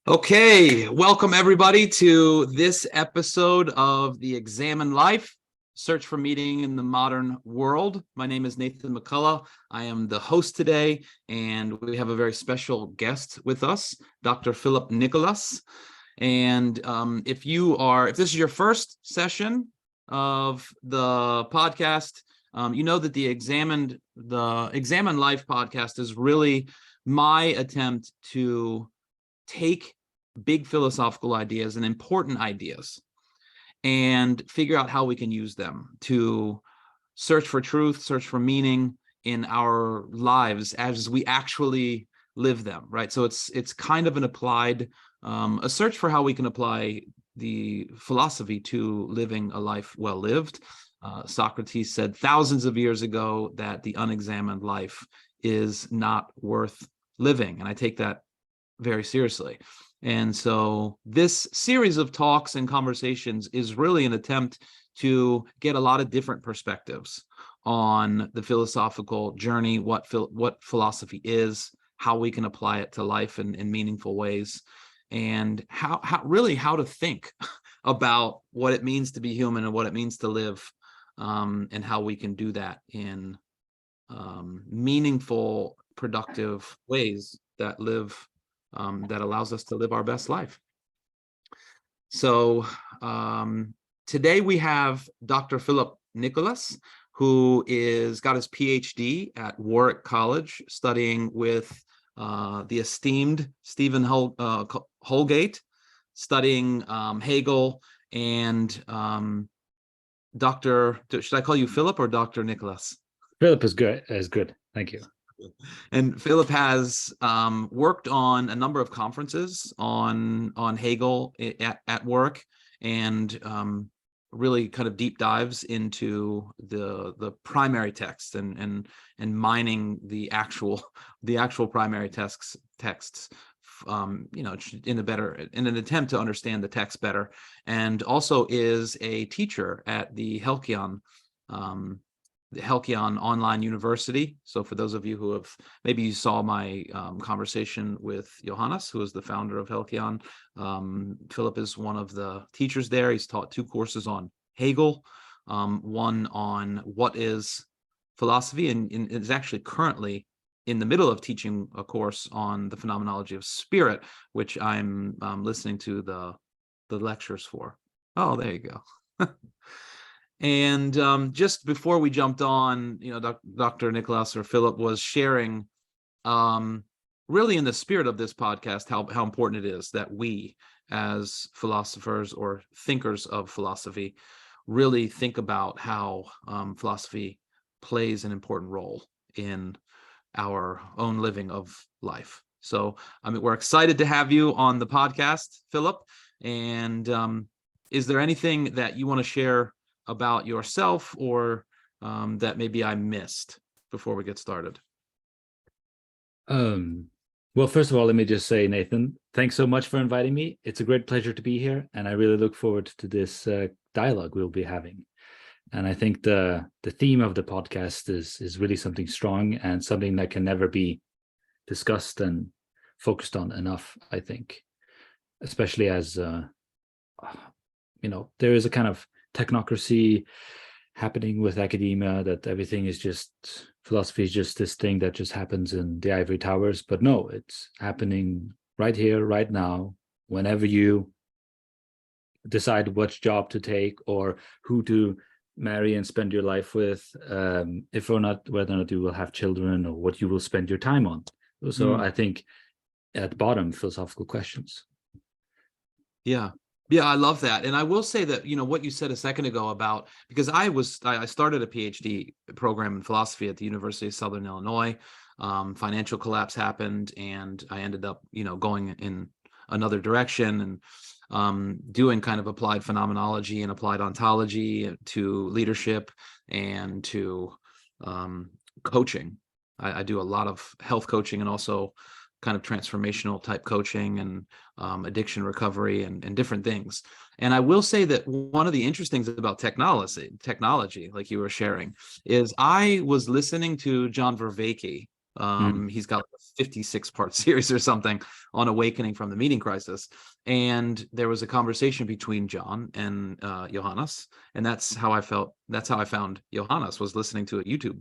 Okay, welcome everybody to this episode of The Examined Life, Search for Meaning in the Modern World. My name is Nathan McCullough. I am the host today, and we have a very special guest with us, Dr. Filip Niklas. And if this is your first session of the podcast, you know that the Examined Life podcast is really my attempt to take big philosophical ideas and important ideas and figure out how we can use them to search for truth, search for meaning in our lives as we actually live them, right? So it's kind of an applied, a search for how we can apply the philosophy to living a life well lived. Socrates said thousands of years ago that the unexamined life is not worth living, and I take that very seriously. And so this series of talks and conversations is really an attempt to get a lot of different perspectives on the philosophical journey, what philosophy is, how we can apply it to life in meaningful ways, and how to think about what it means to be human and what it means to live, and how we can do that in meaningful, productive ways that allows us to live our best life. So today we have Dr. Filip Niklas, who got his Ph.D. at Warrick College, studying with the esteemed Steven Holgate, studying Hegel, and should I call you Filip or Dr. Niklas? Filip is good. Thank you. And Filip has worked on a number of conferences on Hegel at Warrick, and really kind of deep dives into the primary text and mining the actual primary texts, in an attempt to understand the text better, and also is a teacher at the Halkyon Online University. So for those of you who maybe you saw my conversation with Johannes, who is the founder of Halkyon, Filip is one of the teachers there. He's taught 2 courses on Hegel, one on what is philosophy, and is actually currently in the middle of teaching a course on the phenomenology of spirit, which I'm listening to the lectures for. Oh, there you go. And just before we jumped on, Dr. Niklas or Filip was sharing, really in the spirit of this podcast, how important it is that we, as philosophers or thinkers of philosophy, really think about how philosophy plays an important role in our own living of life. So, we're excited to have you on the podcast, Filip. And is there anything that you want to share about yourself, or that maybe I missed before we get started? Well, first of all, let me just say, Nathan, thanks so much for inviting me. It's a great pleasure to be here, and I really look forward to this dialogue we'll be having. And I think the theme of the podcast is really something strong and something that can never be discussed and focused on enough, I think, especially as there is a kind of technocracy happening with academia, that everything is just, philosophy is just this thing that just happens in the ivory towers. But no, it's happening right here, right now, whenever you decide which job to take or who to marry and spend your life with, whether or not you will have children, or what you will spend your time on. So I think at the bottom, philosophical questions. Yeah, I love that. And I will say that, what you said a second ago about, because I started a PhD program in philosophy at the University of Southern Illinois. Financial collapse happened, and I ended up, going in another direction and doing kind of applied phenomenology and applied ontology to leadership and to coaching. I do a lot of health coaching and also kind of transformational type coaching and addiction recovery and different things. And I will say that one of the interesting things about technology, like you were sharing, is I was listening to John Vervaeke He's got like a 56-part series or something on awakening from the meaning crisis. And there was a conversation between John and Johannes, and that's how I found Johannes, was listening to a YouTube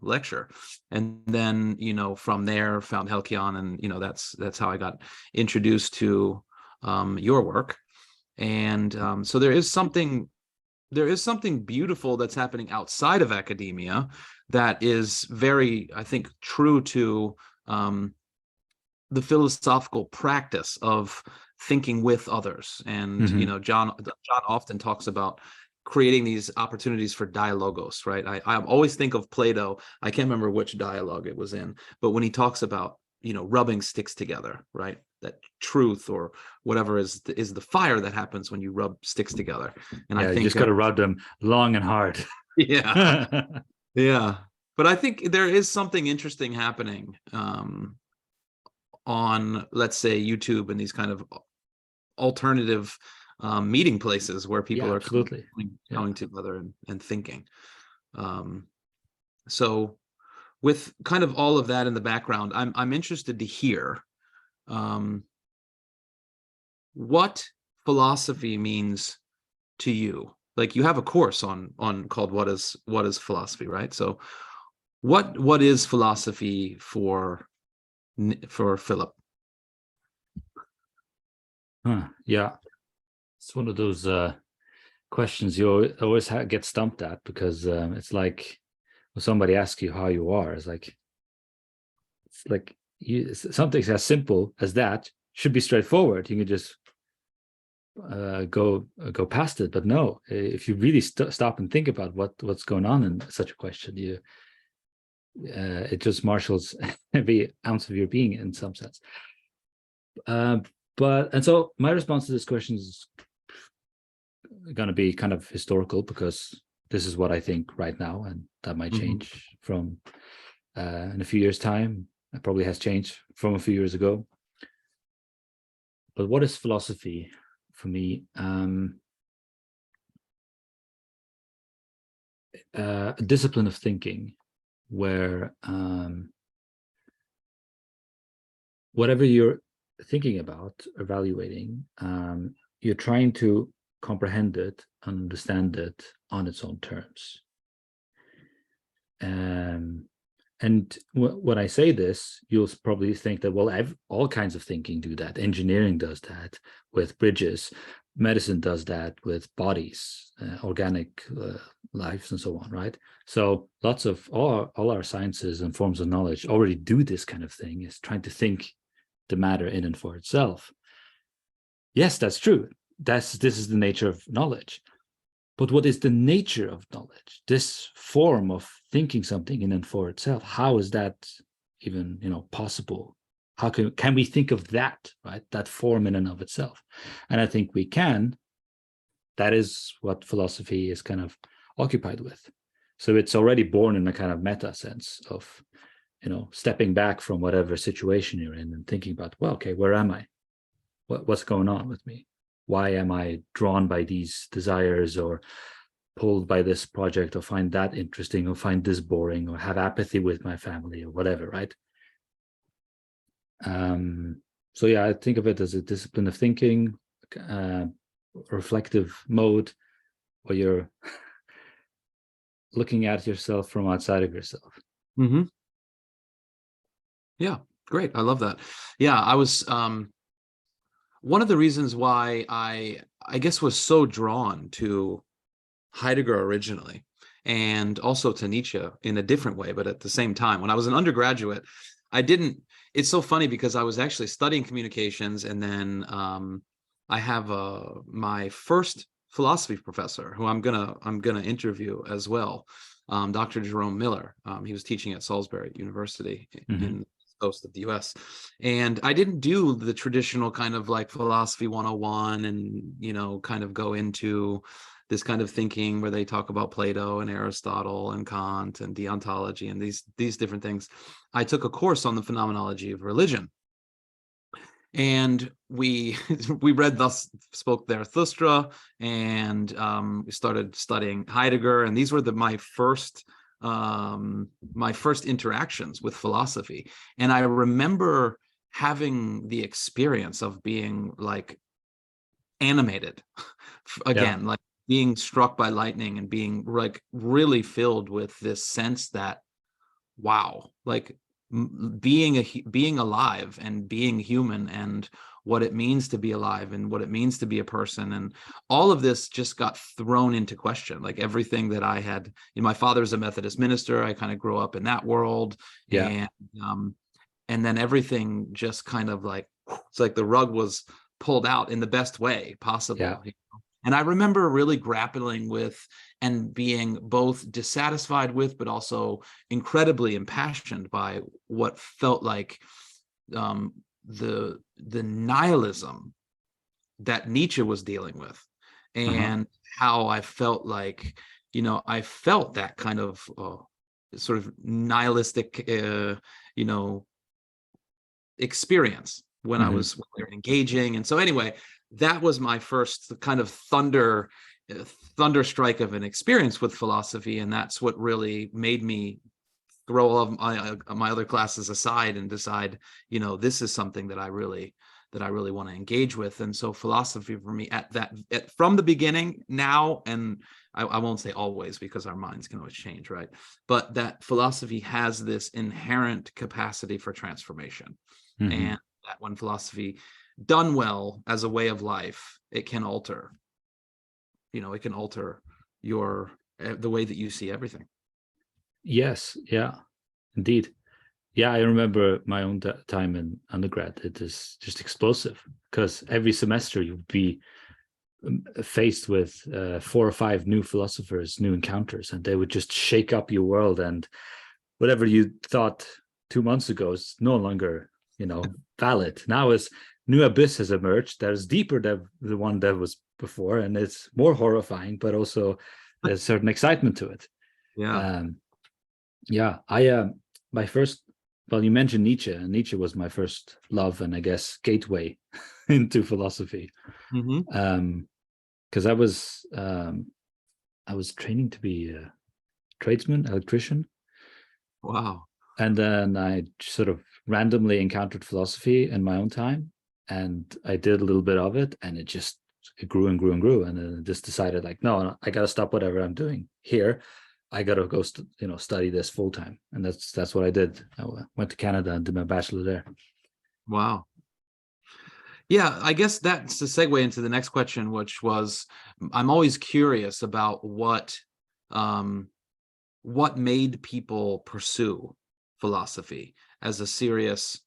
lecture. And then, from there found Halkyon, and that's how I got introduced to your work. And so there is something beautiful that's happening outside of academia that is very, I think, true to the philosophical practice of thinking with others. And John often talks about creating these opportunities for dialogos, right? I always think of Plato. I can't remember which dialogue it was in, but when he talks about rubbing sticks together, right? That truth or whatever is the fire that happens when you rub sticks together. And I think you just got to rub them long and hard. Yeah. Yeah. But I think there is something interesting happening on, let's say, YouTube and these kind of alternative meeting places where people are coming together and thinking. So with kind of all of that in the background, I'm interested to hear what philosophy means to you. Like, you have a course on called what is philosophy, right? So what is philosophy for Filip? Yeah, it's one of those questions you always get stumped at, because it's like when somebody asks you how you are, it's like something as simple as that should be straightforward. You can just go past it. But no, if you really stop and think about what's going on in such a question, it just marshals every ounce of your being in some sense. And so my response to this question is going to be kind of historical, because this is what I think right now, and that might change from in a few years' time. It probably has changed from a few years ago. But what is philosophy for me? A discipline of thinking where whatever you're thinking about, evaluating, you're trying to comprehend it, understand it on its own terms. And when I say this, you'll probably think that, well, all kinds of thinking do that. Engineering does that with bridges. Medicine does that with bodies, organic lives, and so on, right? So lots of all our sciences and forms of knowledge already do this kind of thing, is trying to think the matter in and for itself. Yes, that's true. This is the nature of knowledge. But what is the nature of knowledge? This form of thinking something in and for itself, how is that even possible? How can we think of that, right? That form in and of itself? And I think we can. That is what philosophy is kind of occupied with. So it's already born in a kind of meta sense of, stepping back from whatever situation you're in and thinking about, well, okay, where am I? What's going on with me? Why am I drawn by these desires, or pulled by this project, or find that interesting, or find this boring, or have apathy with my family, or whatever, right? So yeah, I think of it as a discipline of thinking, reflective mode, where you're looking at yourself from outside of yourself. Yeah, great. I love that. Yeah, I was one of the reasons why I guess was so drawn to Heidegger originally, and also to Nietzsche in a different way, but at the same time, when I was an undergraduate, it's so funny because I was actually studying communications, and then I have my first philosophy professor, who I'm gonna interview as well, Dr. Jerome Miller. He was teaching at Salisbury University in the coast of the US. And I didn't do the traditional kind of like philosophy 101 and, kind of go into this kind of thinking where they talk about Plato and Aristotle and Kant and deontology and these different things. I took a course on the phenomenology of religion. And we read thus spoke Zarathustra, and we started studying Heidegger, and these were my first my first interactions with philosophy. And I remember having the experience of being like animated again, like being struck by lightning and being like really filled with this sense that, wow, like being alive and being human and what it means to be alive and what it means to be a person, and all of this just got thrown into question. Like everything that I had, my father's a Methodist minister, I kind of grew up in that world. And then everything just kind of like, it's like the rug was pulled out in the best way possible. And I remember really grappling with and being both dissatisfied with, but also incredibly impassioned by what felt like the nihilism that Nietzsche was dealing with, and how I felt like, I felt that kind of sort of nihilistic, experience when I was engaging. And so anyway, that was my first kind of thunder strike of an experience with philosophy, and that's what really made me throw all of my other classes aside and decide, this is something that I really want to engage with. And so philosophy for me from the beginning now, and I won't say always because our minds can always change, right? But that philosophy has this inherent capacity for transformation, and that when philosophy done well as a way of life, it can alter, it can alter the way that you see everything. Yes, yeah, indeed. Yeah, I remember my own time in undergrad. It is just explosive because every semester you'd be faced with 4 or 5 new philosophers, new encounters, and they would just shake up your world. And whatever you thought 2 months ago is no longer, valid. Now as new abyss has emerged that is deeper than the one that was before, and it's more horrifying, but also there's certain excitement to it. My first, well, you mentioned Nietzsche, and Nietzsche was my first love and I guess gateway into philosophy. Because I was training to be a tradesman, electrician. Wow. And then I sort of randomly encountered philosophy in my own time, and I did a little bit of it, and it grew and grew and grew. And then I just decided, like, no, I got to stop whatever I'm doing here. I got to go, study this full time. And that's what I did. I went to Canada and did my bachelor there. Wow. Yeah, I guess that's a segue into the next question, which was, I'm always curious about what made people pursue philosophy as a serious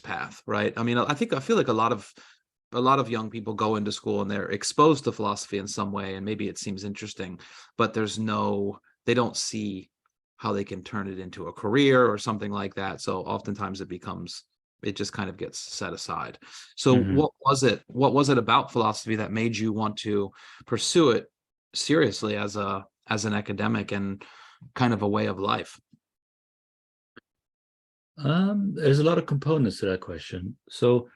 path, right? I mean, I feel like a lot of young people go into school and they're exposed to philosophy in some way, and maybe it seems interesting, but they don't see how they can turn it into a career or something like that. So oftentimes it just kind of gets set aside. So what was it about philosophy that made you want to pursue it seriously as an academic and kind of a way of life? There's a lot of components to that question. So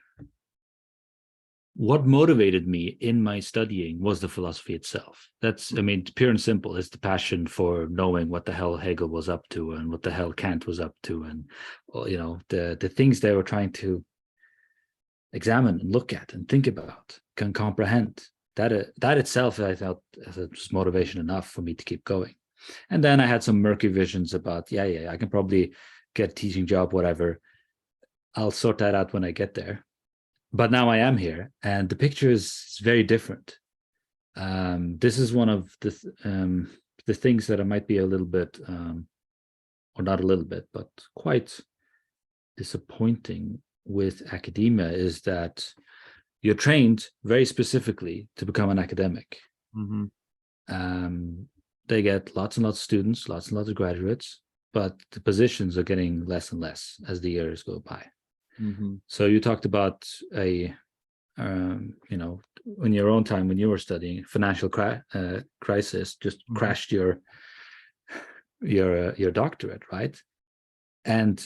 what motivated me in my studying was the philosophy itself. That's, pure and simple. It's the passion for knowing what the hell Hegel was up to and what the hell Kant was up to, and the things they were trying to examine and look at and think about, can comprehend. That itself, I felt, was motivation enough for me to keep going. And then I had some murky visions about, I can probably get a teaching job, whatever. I'll sort that out when I get there. But now I am here, and the picture is very different. This is one of the things that I might be a little bit, or not a little bit, but quite disappointing with academia, is that you're trained very specifically to become an academic. They get lots and lots of students, lots and lots of graduates, but the positions are getting less and less as the years go by. So you talked about in your own time when you were studying, financial crisis just crashed your doctorate, right? And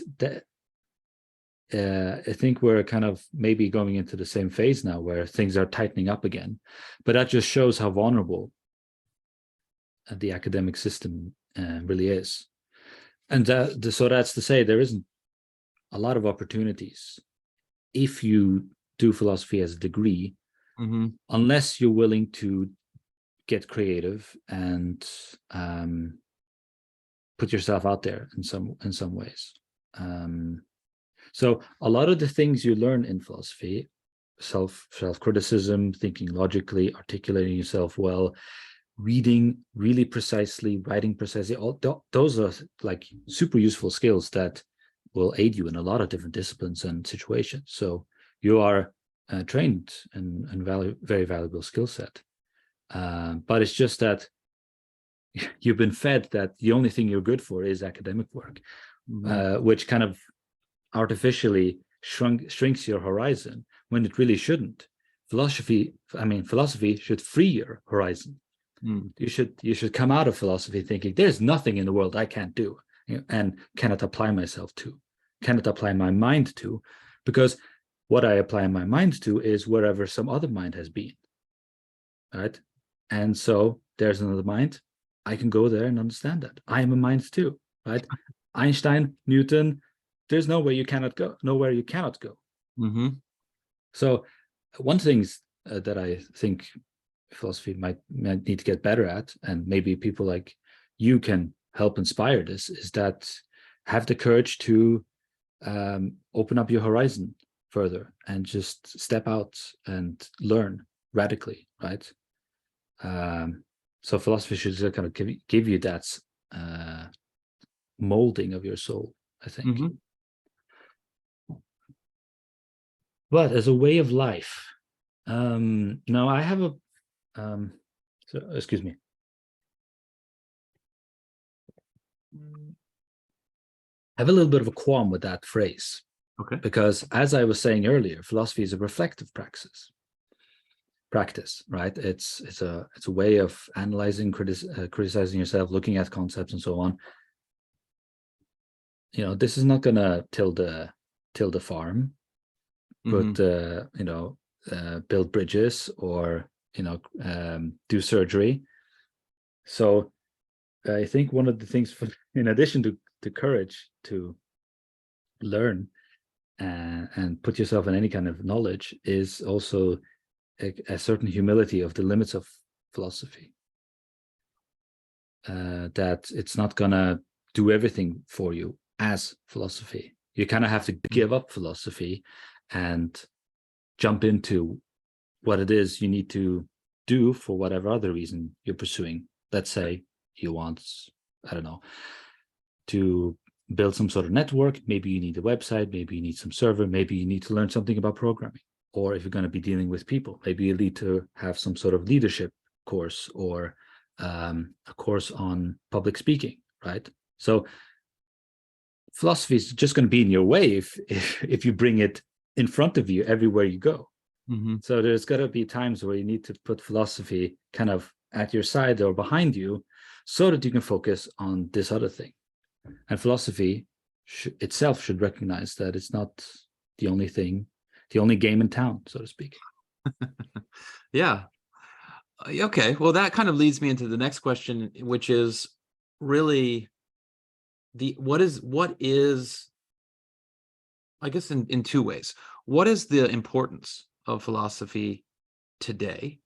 I think we're kind of maybe going into the same phase now where things are tightening up again, but that just shows how vulnerable the academic system really is. And so that's to say there isn't a lot of opportunities if you do philosophy as a degree, unless you're willing to get creative and put yourself out there in some ways. So a lot of the things you learn in philosophy, self-criticism, thinking logically, articulating yourself well, reading really precisely, writing precisely, those are like super useful skills that will aid you in a lot of different disciplines and situations. So you are trained and very valuable skill set. But it's just that you've been fed that the only thing you're good for is academic work, which kind of artificially shrinks your horizon when it really shouldn't. Philosophy should free your horizon. You should come out of philosophy thinking there's nothing in the world I can't do and cannot apply myself to, cannot apply my mind to, because what I apply my mind to is wherever some other mind has been, right? And so there's another mind. I can go there and understand that. I am a mind too, right? Einstein, Newton, there's nowhere you cannot go. So one thing that I think philosophy might need to get better at, and maybe people like you can help inspire this, is that have the courage to open up your horizon further and just step out and learn radically, right? So philosophy should just kind of give you that molding of your soul, I think. But as a way of life, no, I have a so excuse me. I have a little bit of a qualm with that phrase. Okay. Because as I was saying earlier, philosophy is a reflective practice, right? It's a way of analyzing, criticizing yourself, looking at concepts and so on. You know, this is not gonna till the farm, but build bridges or do surgery. So I think one of the things, in addition to courage to learn and put yourself in any kind of knowledge, is also a certain humility of the limits of philosophy. That it's not gonna do everything for you as philosophy. You kind of have to give up philosophy and jump into what it is you need to do for whatever other reason you're pursuing. Let's say you want, I don't know, to build some sort of network. Maybe you need a website, maybe you need some server, maybe you need to learn something about programming. Or if you're going to be dealing with people, maybe you need to have some sort of leadership course or a course on public speaking, right? So philosophy is just going to be in your way if you bring it in front of you everywhere you go. So there's got to be times where you need to put philosophy kind of at your side or behind you so that you can focus on this other thing. And philosophy itself should recognize that it's not the only thing, the only game in town, so to speak. Yeah. Okay. Well, that kind of leads me into the next question, which is really what is, I guess in two ways. What is the importance of philosophy today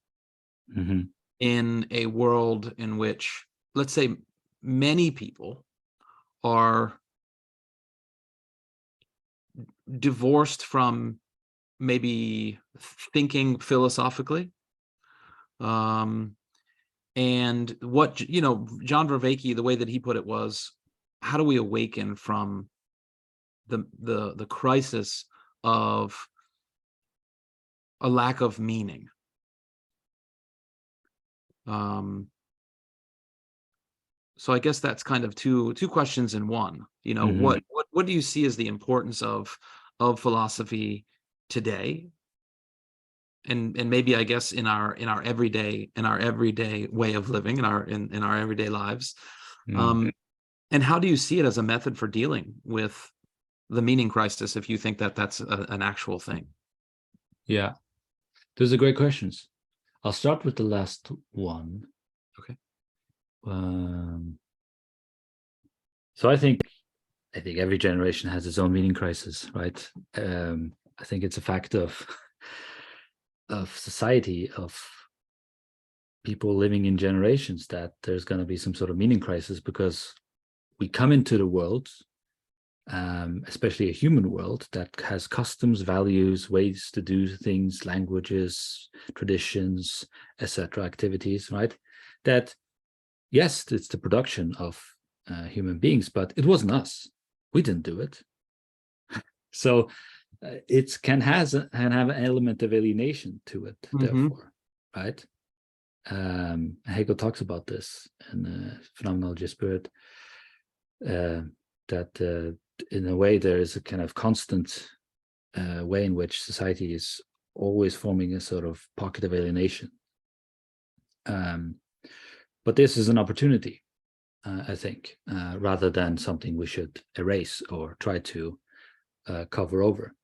in a world in which, let's say, many people are divorced from maybe thinking philosophically? And what, John Vervaeke, the way that he put it was, how do we awaken from the crisis of a lack of meaning? So I guess that's kind of two questions in one. What do you see as the importance of philosophy today? And maybe, I guess, in our everyday way of living, in our everyday lives. And how do you see it as a method for dealing with the meaning crisis, if you think that that's an actual thing? Yeah, those are great questions. I'll start with the last one. Okay. So I think every generation has its own meaning crisis, right? I think it's a fact of society, of people living in generations, that there's going to be some sort of meaning crisis, because we come into the world, especially a human world, that has customs, values, ways to do things, languages, traditions, etc., activities, right? That, yes, it's the production of human beings, but it wasn't us. We didn't do it. So it can have an element of alienation to it, therefore, right? Hegel talks about this in Phenomenology of Spirit, that in a way there is a kind of constant way in which society is always forming a sort of pocket of alienation. But this is an opportunity, I think, rather than something we should erase or try to cover over.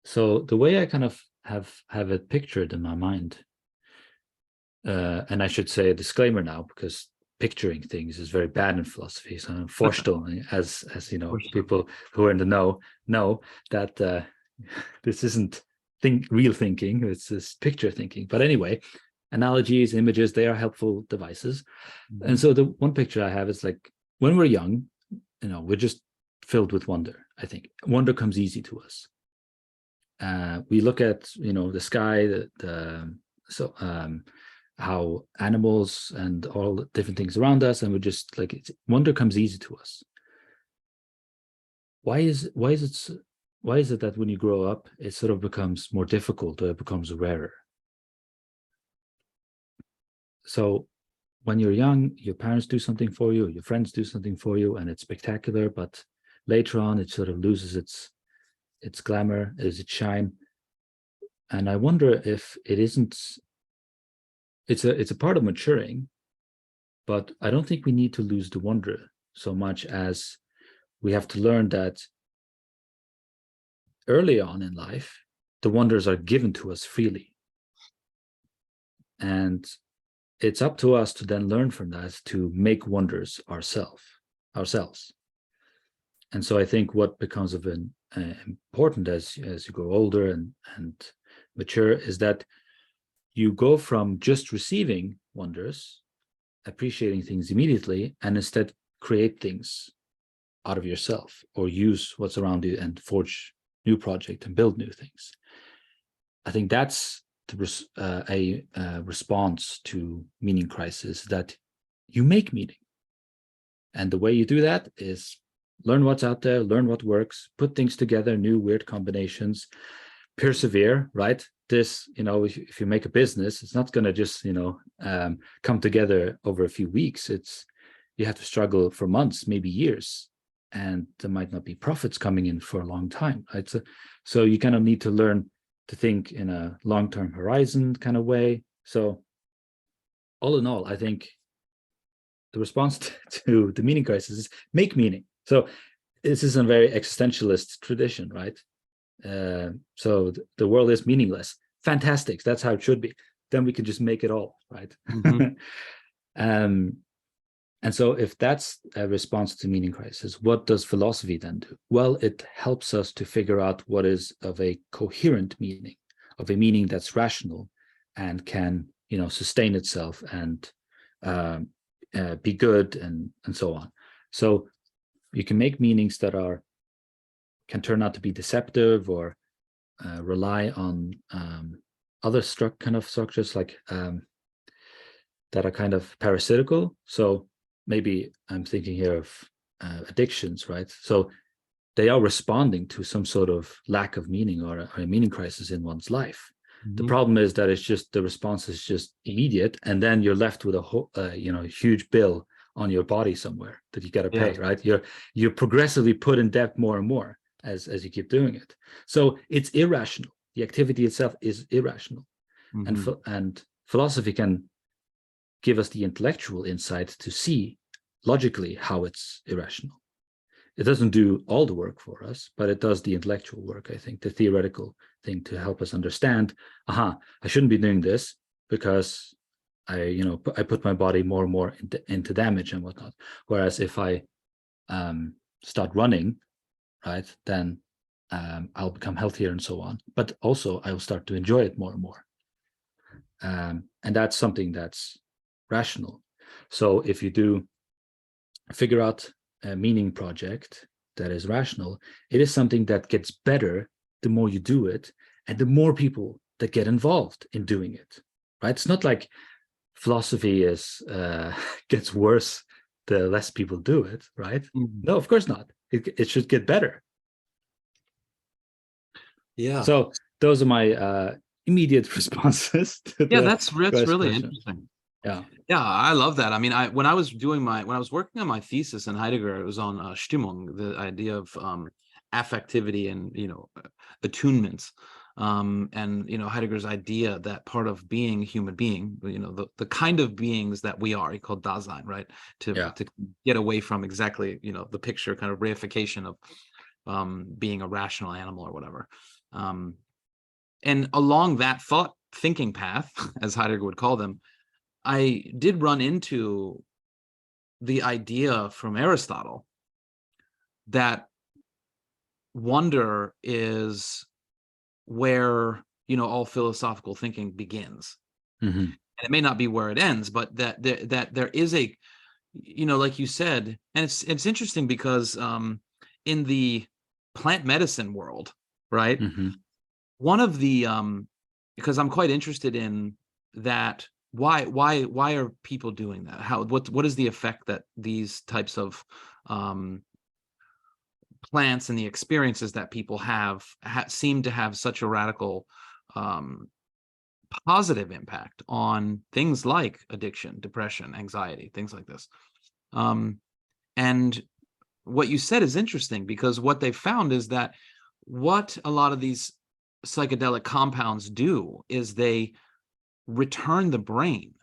So the way I kind of have it pictured in my mind, and I should say a disclaimer now, because picturing things is very bad in philosophy. So unfortunately, as you know, people who are in the know that this isn't real thinking, it's this picture thinking. But anyway, analogies, images, they are helpful devices. And so the one picture I have is like, when we're young, we're just filled with wonder. I think wonder comes easy to us. We look at the sky, how animals and all the different things around us, and we're just like, wonder comes easy to us. Why is it that when you grow up, it sort of becomes more difficult, or it becomes rarer? So when you're young, your parents do something for you, your friends do something for you, and it's spectacular, but later on it sort of loses its glamour, its shine. And I wonder if it isn't, it's a part of maturing, but I don't think we need to lose the wonder so much as we have to learn that early on in life, the wonders are given to us freely. And it's up to us to then learn from that, to make wonders ourselves. And so I think what becomes of important as you grow older and mature is that you go from just receiving wonders, appreciating things immediately, and instead create things out of yourself, or use what's around you and forge new projects and build new things. I think that's a response to meaning crisis, that you make meaning. And the way you do that is learn what's out there, learn what works, put things together, new weird combinations, persevere, right? This, if you make a business, it's not going to just, come together over a few weeks. You have to struggle for months, maybe years, and there might not be profits coming in for a long time, right? So you kind of need to learn to think in a long-term horizon kind of way. So all in all, I think the response to the meaning crisis is make meaning. So this is a very existentialist tradition, right? So the world is meaningless. Fantastic. That's how it should be. Then we can just make it all, right? And so if that's a response to meaning crisis, what does philosophy then do? Well, it helps us to figure out what is of a coherent meaning, of a meaning that's rational and can, sustain itself and be good and so on. So you can make meanings that can turn out to be deceptive, or rely on other structures like that are kind of parasitical. So maybe I'm thinking here of addictions, right? So they are responding to some sort of lack of meaning or a meaning crisis in one's life. The problem is that the response is just immediate, and then you're left with a huge bill on your body somewhere that you got to pay, right? You're progressively put in debt more and more as you keep doing it. So it's irrational. The activity itself is irrational, and philosophy can give us the intellectual insight to see logically how it's irrational. It doesn't do all the work for us, but it does the intellectual work, I think, the theoretical thing to help us understand, I shouldn't be doing this because I put my body more and more into damage and whatnot. Whereas if I start running, right, then I'll become healthier and so on. But also I'll start to enjoy it more and more. And that's something that's rational. So if you do figure out a meaning project that is rational, it is something that gets better the more you do it, and the more people that get involved in doing it, right? It's not like philosophy is gets worse the less people do it, right? Mhm. No, of course not. It should get better. Yeah. So those are my immediate responses to Yeah, the that's first really question. interesting. Yeah. Yeah, I love that. I mean, when I was working on my thesis in Heidegger, it was on Stimmung, the idea of affectivity and attunements. And Heidegger's idea that part of being a human being, the kind of beings that we are, he called Dasein, right? To get away from exactly, the picture kind of reification of being a rational animal or whatever. And along that thinking path, as Heidegger would call them, I did run into the idea from Aristotle that wonder is where all philosophical thinking begins. Mm-hmm. And it may not be where it ends, but that there is a, like you said, and it's interesting because in the plant medicine world, right? Mm-hmm. One of the because I'm quite interested in that. Why are people doing that? What is the effect that these types of plants and the experiences that people seem to have such a radical positive impact on things like addiction, depression, anxiety, things like this. And what you said is interesting, because what they found is that what a lot of these psychedelic compounds do is they return the brain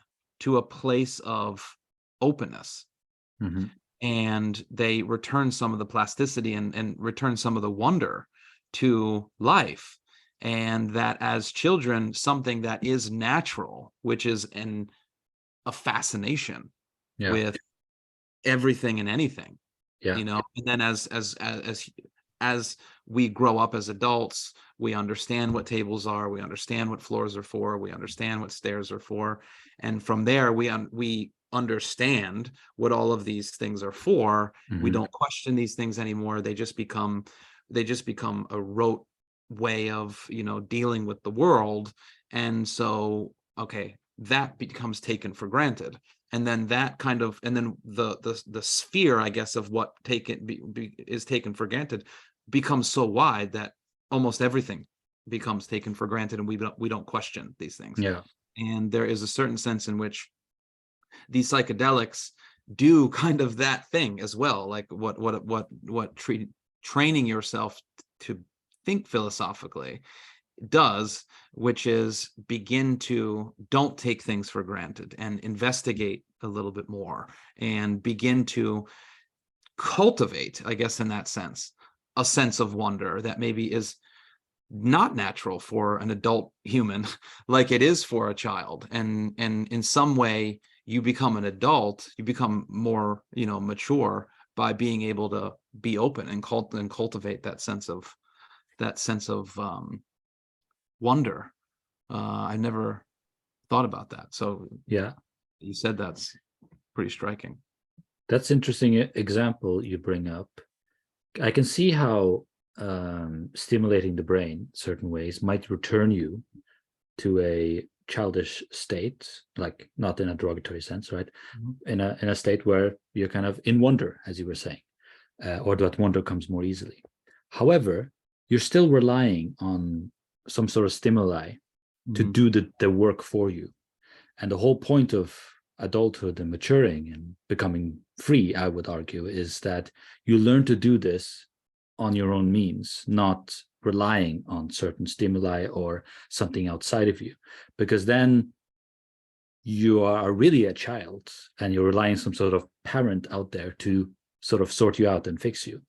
to a place of openness. Mm-hmm. And they return some of the plasticity and return some of the wonder to life. And that as children, something that is natural, which is a fascination with everything and anything, and then as we grow up as adults, we understand what tables are, we understand what floors are for, we understand what stairs are for, and from there we understand what all of these things are for. Mm-hmm. We don't question these things anymore. They just become a rote way of dealing with the world. And so that becomes taken for granted. And then the sphere, I guess, of what is taken for granted becomes so wide that almost everything becomes taken for granted, and we don't question these things. Yeah. And there is a certain sense in which these psychedelics do kind of that thing as well, like what training yourself to think philosophically does, which is begin to don't take things for granted and investigate a little bit more and begin to cultivate, I guess, in that sense, a sense of wonder that maybe is not natural for an adult human like it is for a child. And in some way you become an adult, you become more mature by being able to be open and cultivate that sense of wonder. I never thought about that. So Yeah, you said that's pretty striking. that's interesting example you bring up. I can see how stimulating the brain certain ways might return you to a childish state, like not in a derogatory sense, right? Mm-hmm. In a state where you're kind of in wonder, as you were saying, or that wonder comes more easily. However, you're still relying on some sort of stimuli to do the work for you. And the whole point of adulthood and maturing and becoming free, I would argue, is that you learn to do this on your own means, not relying on certain stimuli or something outside of you, because then you are really a child and you're relying on some sort of parent out there to sort of sort you out and fix you.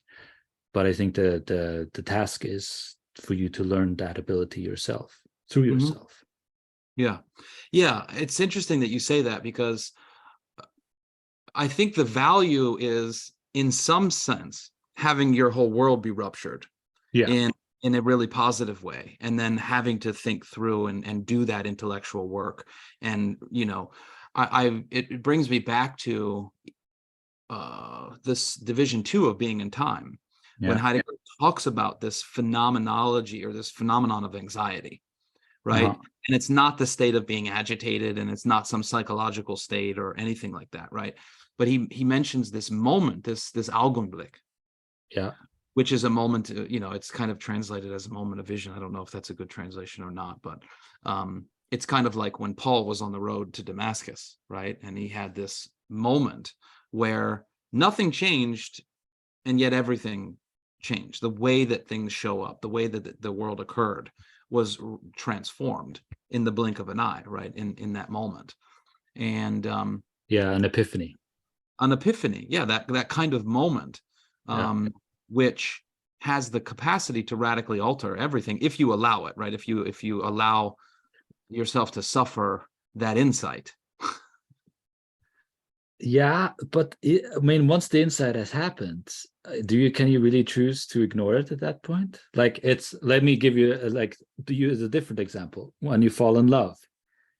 But I think the task is for you to learn that ability yourself, through yourself. Yeah. Yeah. It's interesting that you say that, because I think the value is, in some sense, having your whole world be ruptured Yeah. in a really positive way, and then having to think through and do that intellectual work. And, it brings me back to this division 2 of being in time, when Yeah. Heidegger talks about this phenomenology, or this phenomenon of anxiety, right? Uh-huh. And it's not the state of being agitated, and it's not some psychological state or anything like that, right? But he mentions this moment, this Augenblick, Yeah. which is a moment, it's kind of translated as a moment of vision. I don't know if that's a good translation or not, but it's kind of like when Paul was on the road to Damascus, right? And he had this moment where nothing changed, and yet everything changed. The way that things show up, the way that the world occurred, was transformed in the blink of an eye, right? In that moment. And Yeah, an epiphany. an epiphany, yeah, that kind of moment, Yeah. which has the capacity to radically alter everything, if you allow it, right? If you allow yourself to suffer that insight. Yeah, but I mean, once the insight has happened, can you really choose to ignore it at that point? Like, let me give you to use a different example. When you fall in love,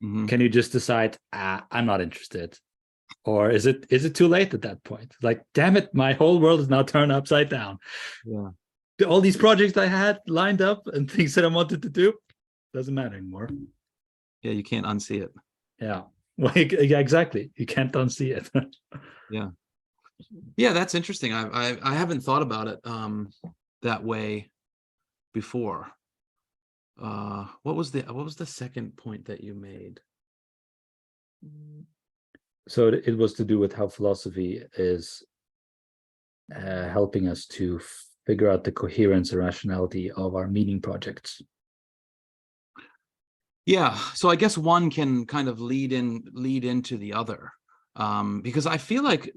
can you just decide, I'm not interested? Or is it too late at that point? Like, damn it, my whole world is now turned upside down. Yeah. All these projects I had lined up and things that I wanted to do, doesn't matter anymore. Yeah, you can't unsee it. Yeah. Yeah, exactly. You can't unsee it. Yeah. Yeah, that's interesting. I haven't thought about it that way before. What was the second point that you made? So it was to do with how philosophy is helping us to figure out the coherence and rationality of our meaning projects. Yeah, so I guess one can kind of lead into the other, because I feel like,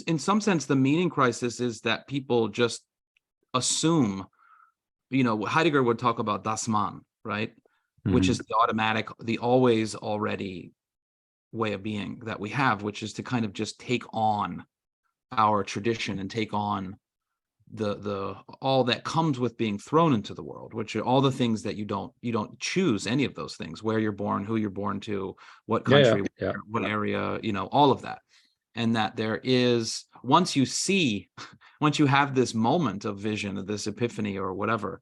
in some sense, the meaning crisis is that people just assume, Heidegger would talk about das Man, right? Which is the automatic, the always already way of being that we have, which is to kind of just take on our tradition and take on the all that comes with being thrown into the world, which are all the things that you don't choose any of those things: where you're born, who you're born to, what country, Yeah. what area, all of that. And that there is, once you have this moment of vision, of this epiphany or whatever,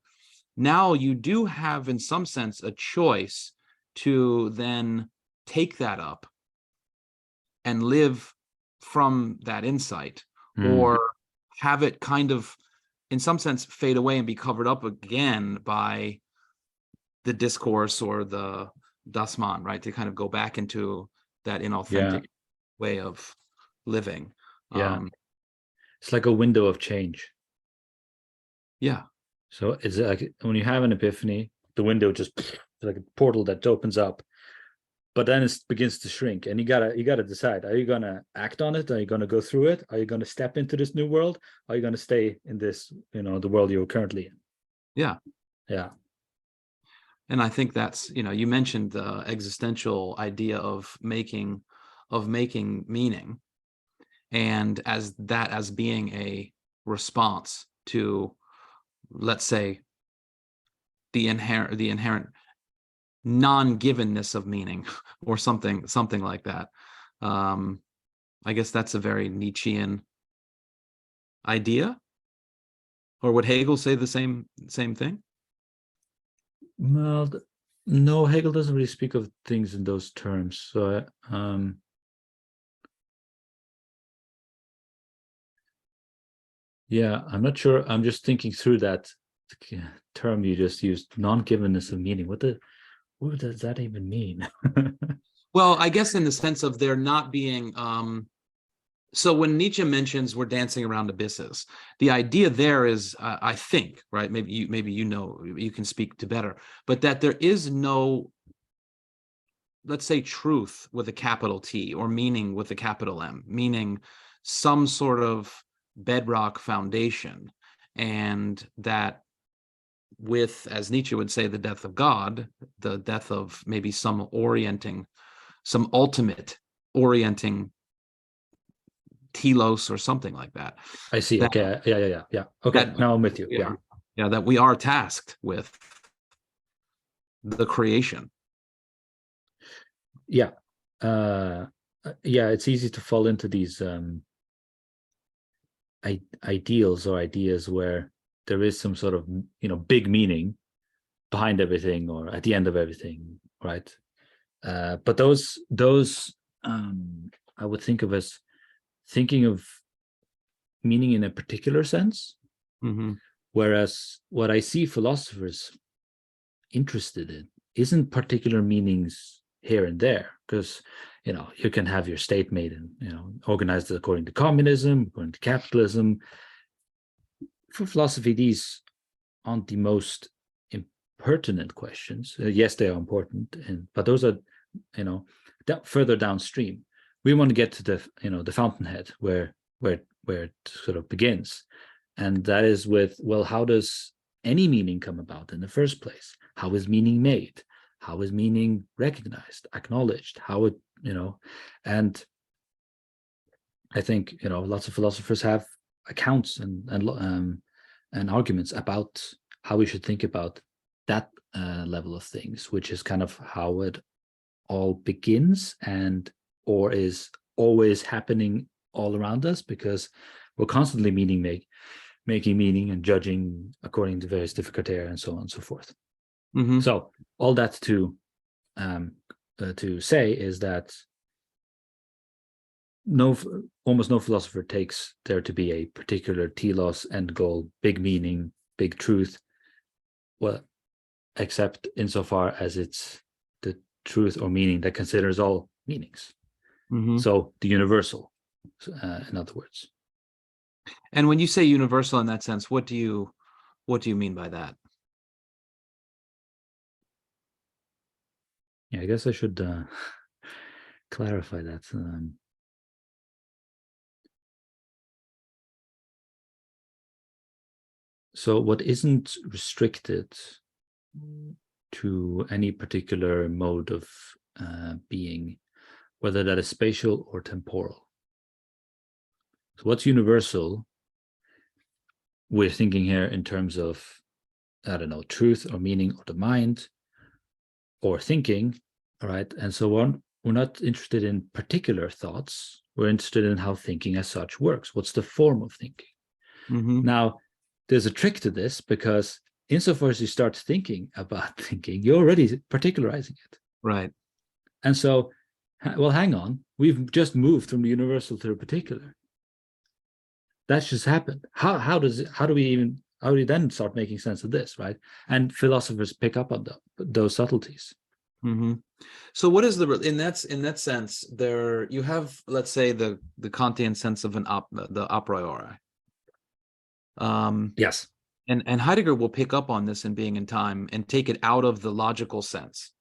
now you do have, in some sense, a choice to then take that up and live from that insight, or have it kind of, in some sense, fade away and be covered up again by the discourse or the das Man, right? To kind of go back into that inauthentic way of living. Yeah. It's like a window of change. Yeah. So it's like when you have an epiphany, the window just like a portal that opens up, but then it begins to shrink, and you gotta decide: are you gonna act on it? Are you gonna go through it? Are you gonna step into this new world? Are you gonna stay in this, the world you're currently in? Yeah. Yeah. And I think that's, you mentioned the existential idea of making meaning, and as being a response to, let's say, the inherent non-givenness of meaning, or something like that. I guess that's a very Nietzschean idea. Or would Hegel say the same thing? Well, no, Hegel doesn't really speak of things in those terms. So, yeah, I'm not sure. I'm just thinking through that term you just used, non-givenness of meaning. What does that even mean? Well, I guess in the sense of there not being, so when Nietzsche mentions we're dancing around abysses, the idea there is, I think, right? Maybe you can speak to better, but that there is no, let's say, truth with a capital T, or meaning with a capital M, meaning some sort of bedrock foundation, and that with, as Nietzsche would say, the death of God, the death of maybe some ultimate orienting telos or something like that. I see. That, Okay. Yeah. Okay. that Now I'm with you. Yeah. Yeah, that we are tasked with the creation. Yeah. Yeah, it's easy to fall into these ideals or ideas where there is some sort of, big meaning behind everything or at the end of everything, right? But those I would think of as thinking of meaning in a particular sense, Mm-hmm. whereas what I see philosophers interested in isn't particular meanings here and there, because you can have your state made and organized according to communism, according to capitalism. For philosophy, these aren't the most pertinent questions. Yes, they are important, but those are further downstream. We want to get to the fountainhead where it sort of begins, and that is with, well, how does any meaning come about in the first place? How is meaning made? How is meaning recognized, acknowledged? How it, and I think lots of philosophers have accounts and arguments about how we should think about that level of things, which is kind of how it all begins or is always happening all around us, because we're constantly making meaning and judging according to various different criteria and so on and so forth. Mm-hmm. So all that to say is that almost no philosopher takes there to be a particular telos, end goal, big meaning, big truth, well, except insofar as it's the truth or meaning that considers all meanings. Mm-hmm. So the universal, in other words. And when you say universal in that sense, what do you mean by that? Yeah, I guess I should clarify that. So what isn't restricted to any particular mode of being, whether that is spatial or temporal. So what's universal? We're thinking here in terms of, I don't know, truth or meaning or the mind or thinking, all right? And so on. We're not interested in particular thoughts. We're interested in how thinking as such works. What's the form of thinking? Mm-hmm. Now, there's a trick to this, because insofar as you start thinking about thinking, you're already particularizing it. Right. And so, well, hang on. We've just moved from the universal to the particular. That's just happened. How do we then start making sense of this, right? And philosophers pick up on those subtleties. Mm-hmm. So what is in that sense, there you have, let's say, the Kantian sense of the a priori. Yes. And Heidegger will pick up on this in Being and Time and take it out of the logical sense,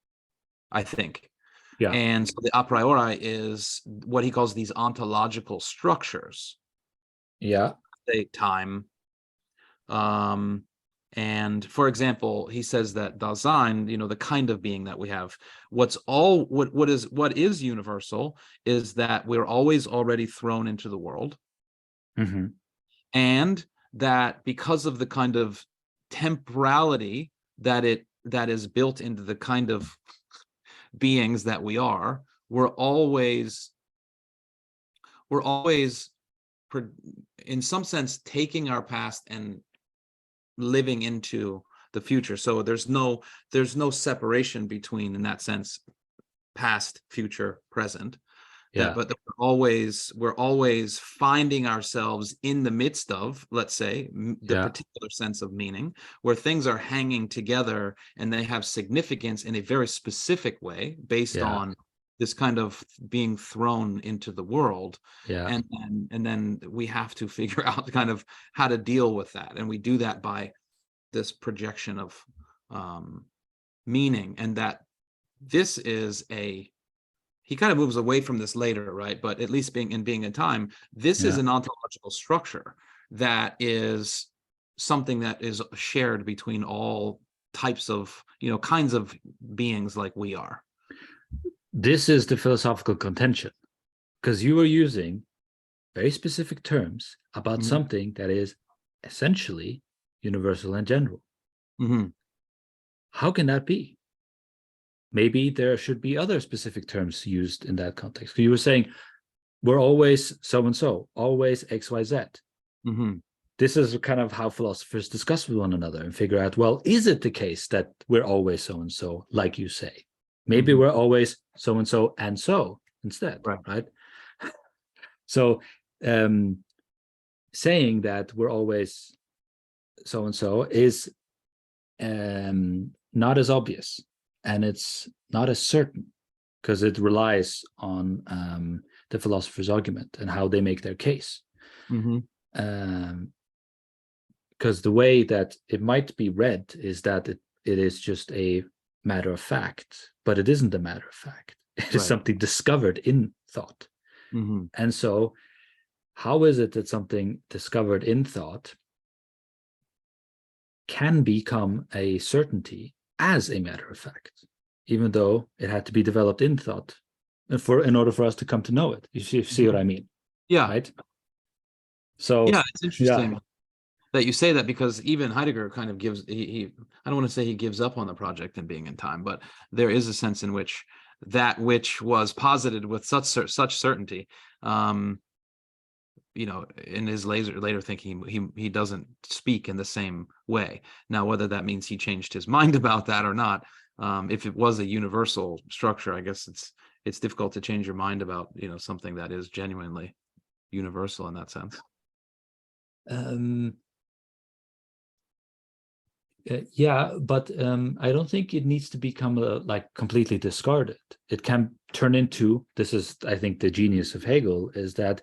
I think. Yeah. And so the a priori is what he calls these ontological structures. Yeah. Say time. And for example, he says that Dasein, the kind of being that we have, what is universal is that we're always already thrown into the world. Mm-hmm. And that because of the kind of temporality that is built into the kind of beings that we are, we're always in some sense taking our past and living into the future. So there's no separation between, in that sense, past, future, present. Yeah. But we're always finding ourselves in the midst of, let's say, the particular sense of meaning, where things are hanging together and they have significance in a very specific way based on this kind of being thrown into the world. Yeah. And then we have to figure out kind of how to deal with that. And we do that by this projection of meaning, and that this is he kind of moves away from this later, right? But at least Being in Time, this is an ontological structure that is something that is shared between all types of, kinds of beings like we are. This is the philosophical contention, because you are using very specific terms about something that is essentially universal and general. How can that be? Maybe there should be other specific terms used in that context. You were saying we're always so and so, always XYZ. This is kind of how philosophers discuss with one another and figure out, well, is it the case that we're always so and so, like you say? Maybe we're always so and so instead, right? So saying that we're always so and so is not as obvious, and it's not as certain, because it relies on the philosopher's argument and how they make their case. Because the way that it might be read is that it is just a matter of fact, but it isn't a matter of fact. It is something discovered in thought. And so how is it that something discovered in thought can become a certainty as a matter of fact, even though it had to be developed in thought in order for us to come to know it? You see what I mean? Yeah. Right? So yeah, it's interesting that you say that, because even Heidegger kind of gives, I don't want to say he gives up on the project and being in time, but there is a sense in which that which was posited with such certainty, in his later thinking, he doesn't speak in the same way. Now, whether that means he changed his mind about that or not, if it was a universal structure, I guess it's difficult to change your mind about, something that is genuinely universal in that sense. Yeah, but I don't think it needs to become like completely discarded. It can turn into, this is, I think, the genius of Hegel, is that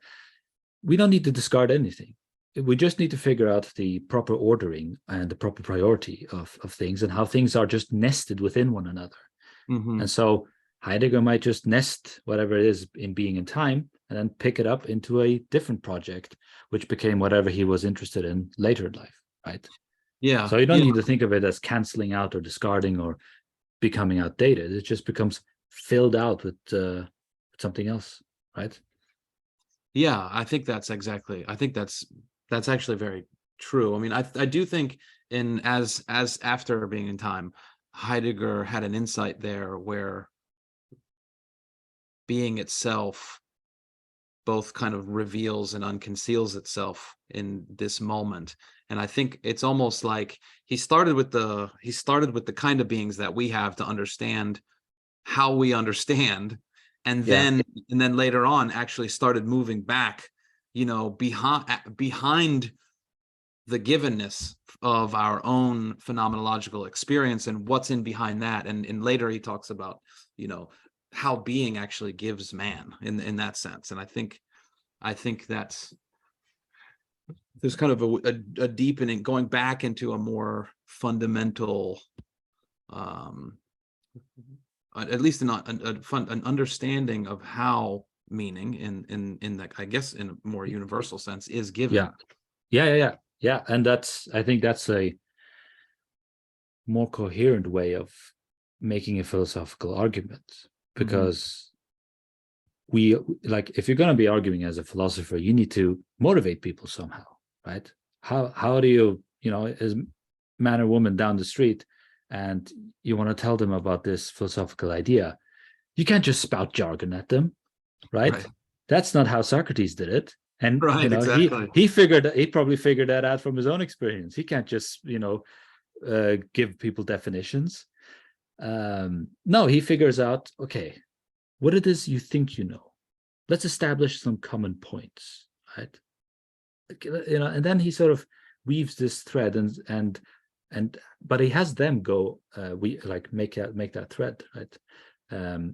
we don't need to discard anything. We just need to figure out the proper ordering and the proper priority of things, and how things are just nested within one another. And so Heidegger might just nest whatever it is in being in time, and then pick it up into a different project, which became whatever he was interested in later in life, right? Yeah. So you don't need to think of it as canceling out or discarding or becoming outdated. It just becomes filled out with something else, right? Yeah, I think that's actually very true. I mean, I do think as after being in time, Heidegger had an insight there where being itself both kind of reveals and unconceals itself in this moment. And I think it's almost like he started with the kind of beings that we have to understand how we understand, and then later on actually started moving back, behind the givenness of our own phenomenological experience and what's in behind that. And later he talks about, how being actually gives man in that sense. And I think that's, there's kind of a deepening, going back into a more fundamental, at least an understanding of how meaning in that, I guess, in a more universal sense, is given. Yeah. And I think that's a more coherent way of making a philosophical argument, because if you're going to be arguing as a philosopher, you need to motivate people somehow, right? How do you, as man or woman down the street, and you want to tell them about this philosophical idea, you can't just spout jargon at them, right? That's not how Socrates did it. And exactly. he probably figured that out from his own experience. He can't just give people definitions. No, he figures out, okay, what it is you think you know. Let's establish some common points, right? And then he sort of weaves this thread, but he has them go make that thread, right?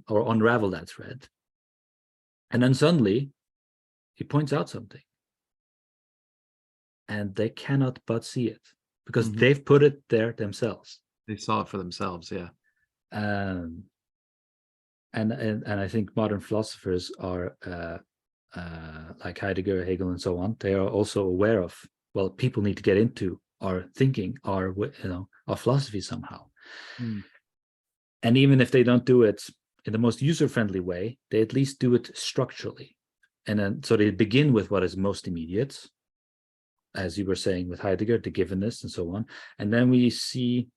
Or unravel that thread. And then suddenly he points out something, and they cannot but see it, because they've put it there themselves. They saw it for themselves, yeah. And I think modern philosophers are like Heidegger, Hegel, and so on. They are also aware of, well, people need to get into our thinking, our our philosophy somehow. Mm. And even if they don't do it in the most user-friendly way, they at least do it structurally. And then so they begin with what is most immediate, as you were saying with Heidegger, the givenness and so on. And then we see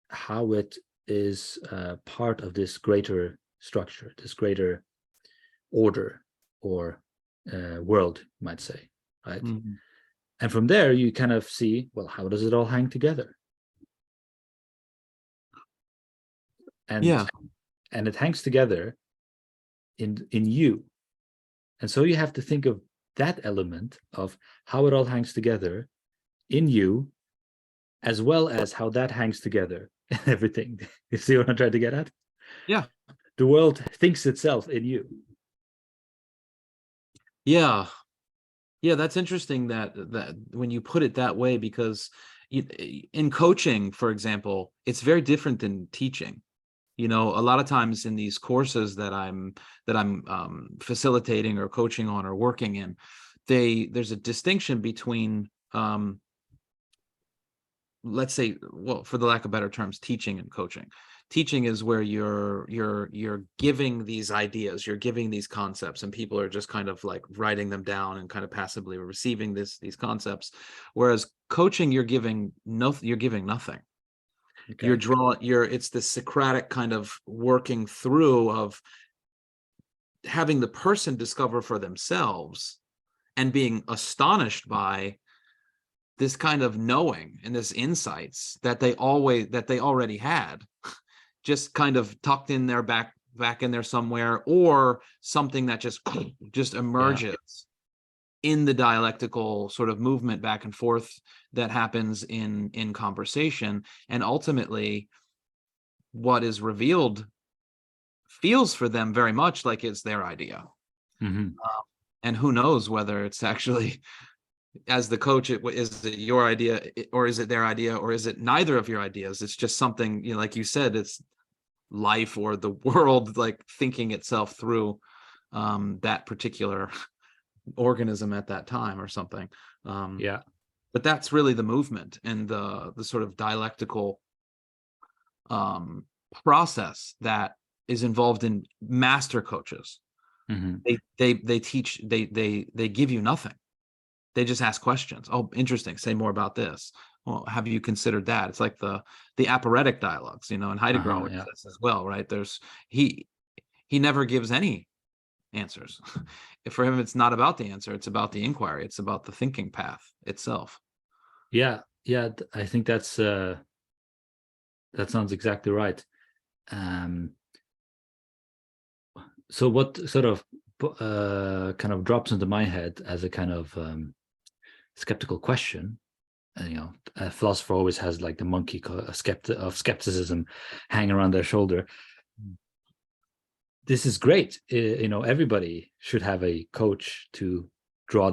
how it is part of this greater structure, this greater order or world, you might say, right? Mm-hmm. And from there, you kind of see, well, how does it all hang together? And Yeah. and it hangs together in you. And so you have to think of that element of how it all hangs together in you, as well as how that hangs together in everything. You see what I'm trying to get at? Yeah. The world thinks itself in you. Yeah. Yeah, that's interesting that when you put it that way, because in coaching, for example, it's very different than teaching. You know, a lot of times in these courses that I'm facilitating or coaching on or working in, there's a distinction between let's say, well, for the lack of better terms, teaching and coaching. Teaching is where you're giving these ideas, you're giving these concepts, and people are just kind of like writing them down and kind of passively receiving these concepts. Whereas coaching, you're giving nothing. Okay. It's this Socratic kind of working through of having the person discover for themselves and being astonished by this kind of knowing and this insights that they already had, just kind of tucked in their back in there somewhere, or something that just emerges in the dialectical sort of movement back and forth that happens in conversation. And ultimately, what is revealed feels for them very much like it's their idea. Mm-hmm. And who knows whether it's actually, as the coach, is it your idea, or is it their idea, or is it neither of your ideas? It's just something, you know, like you said, it's life or the world like thinking itself through that particular organism at that time or something. But that's really the movement and the sort of dialectical process that is involved in master coaches. Mm-hmm. They teach, they give you nothing. They just ask questions. Oh, interesting. Say more about this. Well, have you considered that? It's like the aporetic dialogues, you know, and Heidegger says as well, right? He never gives any answers. For him, it's not about the answer. It's about the inquiry. It's about the thinking path itself. Yeah. I think that sounds exactly right. So what sort of kind of drops into my head as a kind of skeptical question, and you know, a philosopher always has like the monkey of skepticism hanging around their shoulder. This is great. You know, everybody should have a coach to draw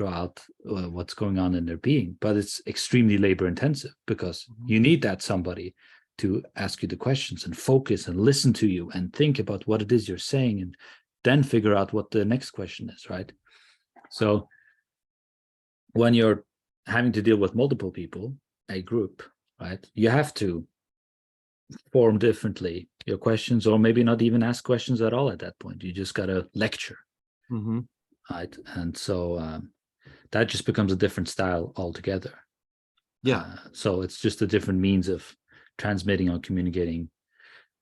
out what's going on in their being, but it's extremely labor intensive, because you need that somebody to ask you the questions and focus and listen to you and think about what it is you're saying, and then figure out what the next question is, right? So when you're having to deal with multiple people, a group, right, you have to form differently your questions, or maybe not even ask questions at all at that point. You just got to lecture, right? And so that just becomes a different style altogether. So it's just a different means of transmitting or communicating.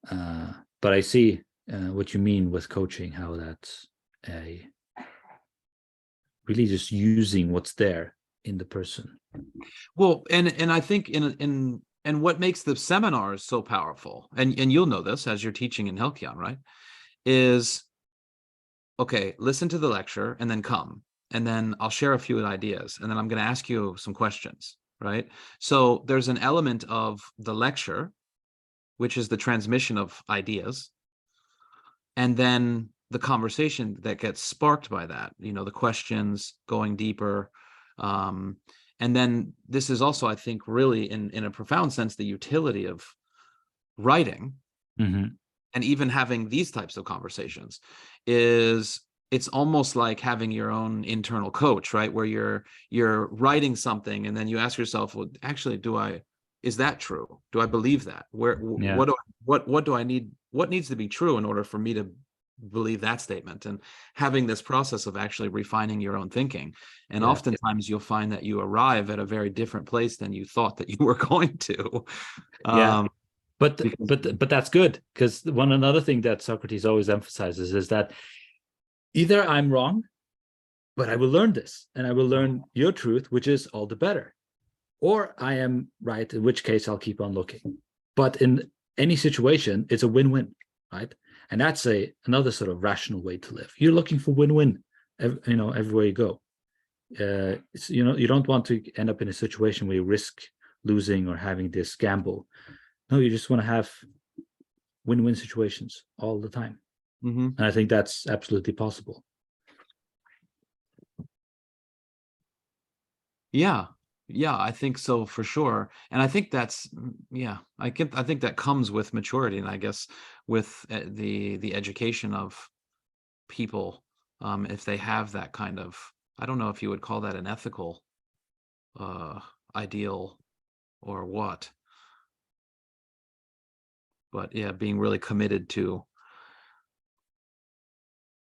But I see what you mean with coaching, how that's really just using what's there in the person. Well, and I think and what makes the seminars so powerful, and you'll know this as you're teaching in Halkyon, right, is, okay, listen to the lecture and then come, and then I'll share a few ideas, and then I'm going to ask you some questions, right? So there's an element of the lecture, which is the transmission of ideas, and then the conversation that gets sparked by that, you know, the questions going deeper. And then this is also, I think, really in a profound sense, the utility of writing, and even having these types of conversations is it's almost like having your own internal coach, right? Where you're writing something and then you ask yourself, well, actually, is that true? Do I believe that? Yeah. What do I need? What needs to be true in order for me to believe that statement? And having this process of actually refining your own thinking. And Yeah. oftentimes you'll find that you arrive at a very different place than you thought that you were going to. Yeah. But Because that's good, because another thing that Socrates always emphasizes is that either I'm wrong, but I will learn this, and I will learn your truth, which is all the better, or I am right, in which case I'll keep on looking. But in any situation, it's a win-win, right? And that's another sort of rational way to live. You're looking for win-win, everywhere you go. You don't want to end up in a situation where you risk losing or having this gamble. No, you just want to have win-win situations all the time. mm-hmm. And I think that's absolutely possible. Yeah, I think so for sure. And I think that's I think that comes with maturity, and I guess with the education of people, if they have that kind of, I don't know if you would call that an ethical ideal or what, but yeah, being really committed to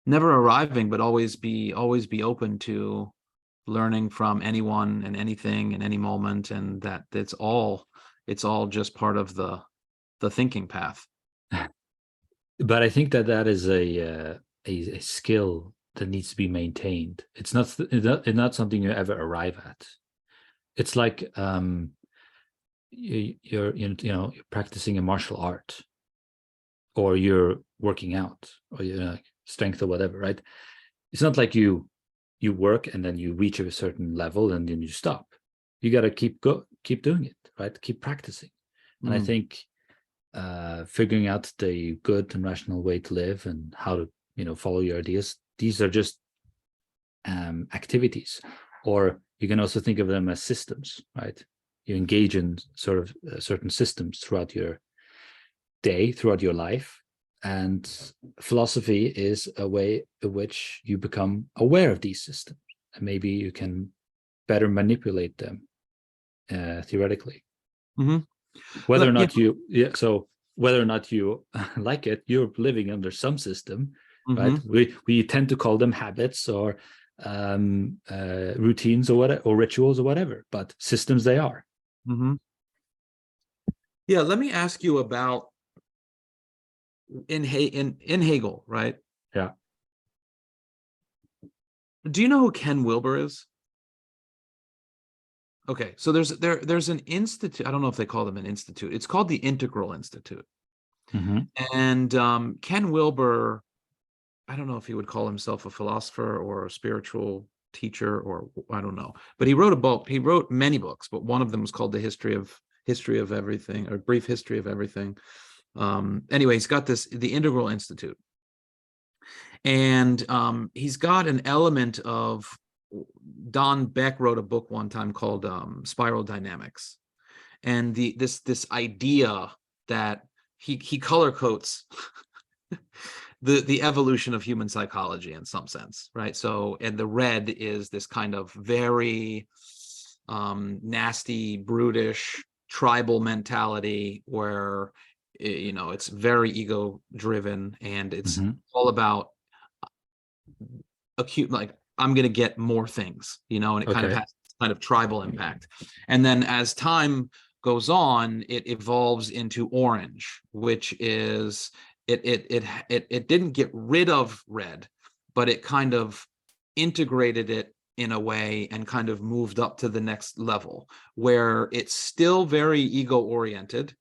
never arriving, but always be open to learning from anyone and anything in any moment, and that it's all just part of the thinking path. But I think that is a skill that needs to be maintained. It's not something you ever arrive at. It's like you're practicing a martial art, or you're working out, or strength or whatever, right? It's not like you work and then you reach a certain level and then you stop. You got to keep doing it, right? Keep practicing. And I think figuring out the good and rational way to live and how to follow your ideas, these are just activities. Or you can also think of them as systems, right? You engage in sort of certain systems throughout your day, throughout your life. And philosophy is a way in which you become aware of these systems, and maybe you can better manipulate them theoretically. Mm-hmm. Whether or not so whether or not you like it, you're living under some system, right? We tend to call them habits or routines or whatever, or rituals or whatever, but systems they are. Mm-hmm. Yeah, let me ask you about in Hegel, right? Yeah. Do you know who Ken Wilber is? Okay, so there's an institute. I don't know if they call them an institute. It's called the Integral Institute. Mm-hmm. And Ken Wilber, I don't know if he would call himself a philosopher or a spiritual teacher, or I don't know. But he wrote a book. He wrote many books, but one of them was called The History of Everything, or Brief History of Everything. Anyway, he's got the Integral Institute. And he's got an element of, Don Beck wrote a book one time called Spiral Dynamics. And this idea that he color codes the evolution of human psychology in some sense, right? So, and the red is this kind of very nasty, brutish, tribal mentality where it's very ego driven, and it's all about acute, like, I'm going to get more things, and it kind of has kind of tribal impact. And then as time goes on, it evolves into orange, which is it didn't get rid of red, but it kind of integrated it in a way and kind of moved up to the next level, where it's still very ego oriented,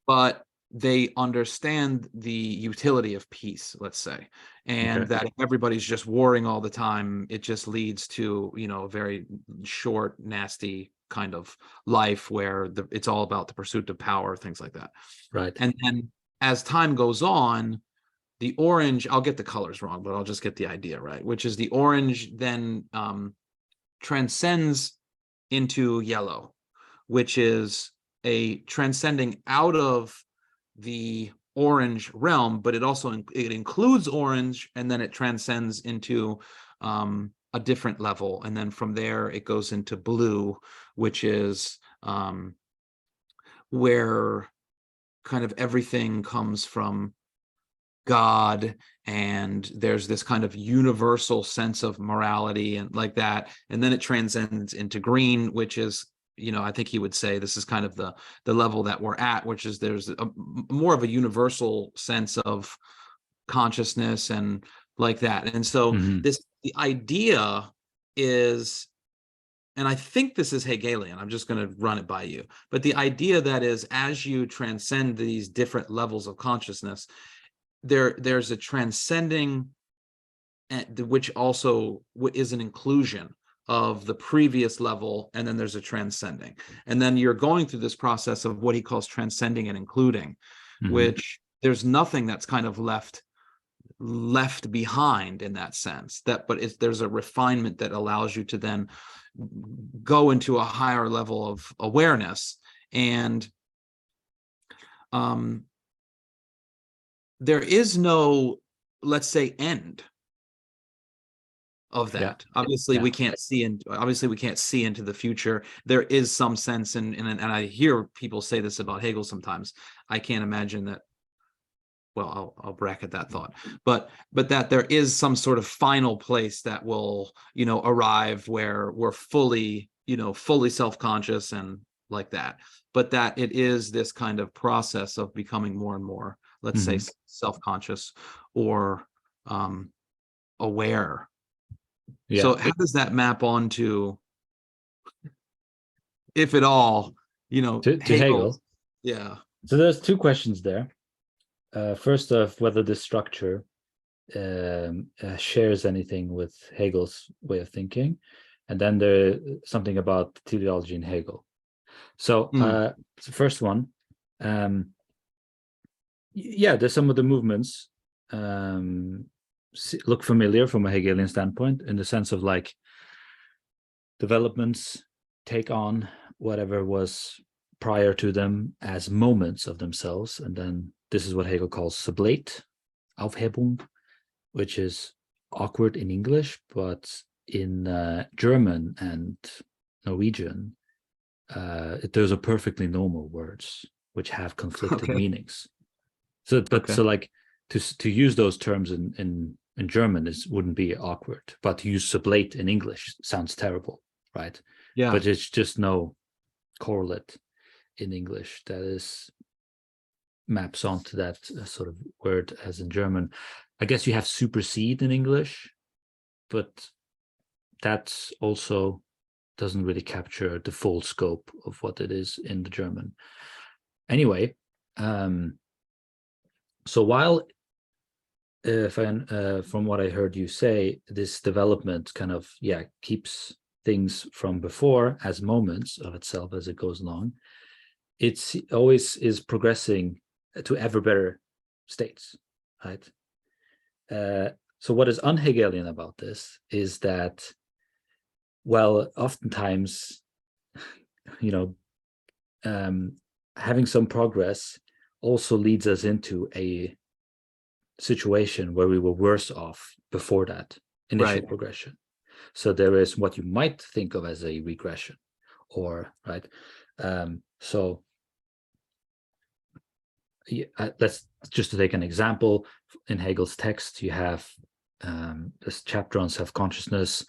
but they understand the utility of peace, let's say, and that if everybody's just warring all the time, it just leads to a very short, nasty kind of life where it's all about the pursuit of power, things like that. Right. And then as time goes on, the orange, I'll get the colors wrong, but I'll just get the idea right, which is the orange then transcends into yellow, which is a transcending out of the orange realm, but it also it includes orange, and then it transcends into a different level, and then from there it goes into blue, which is where kind of everything comes from God, and there's this kind of universal sense of morality and like that, and then it transcends into green, which is, I think he would say this is kind of the level that we're at, which is there's more of a universal sense of consciousness and like that. And so the idea is, and I think this is Hegelian, I'm just going to run it by you, but the idea that is, as you transcend these different levels of consciousness, there's a transcending, which also is an inclusion of the previous level, and then there's a transcending, and then you're going through this process of what he calls transcending and including, which there's nothing that's kind of left behind in that sense, but there's a refinement that allows you to then go into a higher level of awareness, and there is no, let's say, end of that. Obviously we can't see into the future. There is some sense, and I hear people say this about Hegel sometimes. I can't imagine that. Well, I'll bracket that thought, but that there is some sort of final place that will, arrive where we're fully self-conscious and like that, but that it is this kind of process of becoming more and more, let's say, self-conscious or aware. So how does that map onto, if at all, to Hegel? Yeah. So there's two questions there. First of whether this structure shares anything with Hegel's way of thinking, and then there's something about teleology in Hegel. So the first one, there's some of the movements look familiar from a Hegelian standpoint, in the sense of like developments take on whatever was prior to them as moments of themselves, and then this is what Hegel calls sublate, Aufhebung, which is awkward in English, but in German and Norwegian, those are perfectly normal words which have conflicted meanings. So, so like to use those terms in German wouldn't be awkward, but to use sublate in English sounds terrible, right? Yeah. But it's just no correlate in English that maps onto that sort of word as in German. I guess you have supersede in English, but that also doesn't really capture the full scope of what it is in the German. Anyway, so while from what I heard you say, this development kind of keeps things from before as moments of itself as it goes along, it's always is progressing to ever better states, right? So what is un-Hegelian about this is that, well, oftentimes, having some progress also leads us into a situation where we were worse off before that initial progression. So there is what you might think of as a regression, or so let's just to take an example. In Hegel's text, you have this chapter on self-consciousness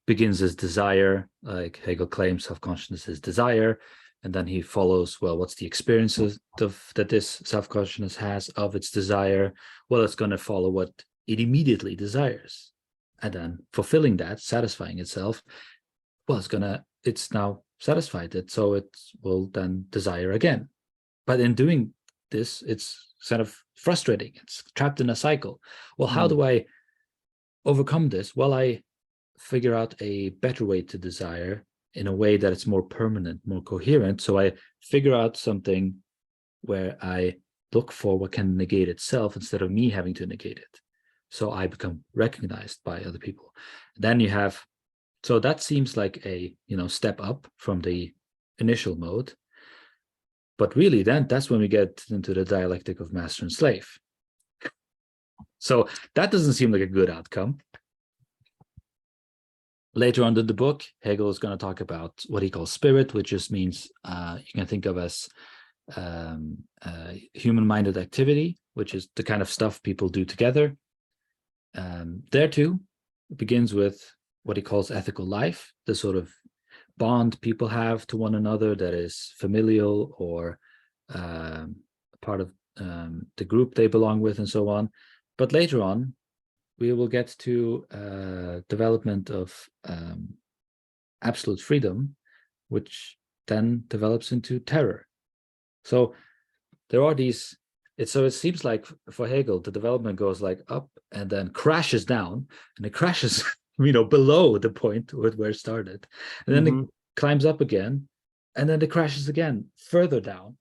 begins as desire, like Hegel claims self-consciousness is desire, and then he follows, well, what's the experiences that this self-consciousness has of its desire? Well, it's going to follow what it immediately desires, and then fulfilling that, satisfying itself, well, it's now satisfied it, so it will then desire again. But in doing this, it's kind of frustrating. It's trapped in a cycle. Well, how do I overcome this? Well, I figure out a better way to desire in a way that it's more permanent, more coherent. So I figure out something where I look for what can negate itself instead of me having to negate it. So I become recognized by other people. Then you have, so that seems like a step up from the initial mode. But really, then that's when we get into the dialectic of master and slave. So that doesn't seem like a good outcome. Later on in the book, Hegel is going to talk about what he calls spirit, which just means you can think of as human-minded activity, which is the kind of stuff people do together. There too, it begins with what he calls ethical life, the sort of bond people have to one another that is familial or part of the group they belong with and so on. But later on, we will get to development of absolute freedom, which then develops into terror. So there are these, it seems like for Hegel, the development goes like up and then crashes down, and it crashes, below the point where it started. And then it climbs up again, and then it crashes again further down.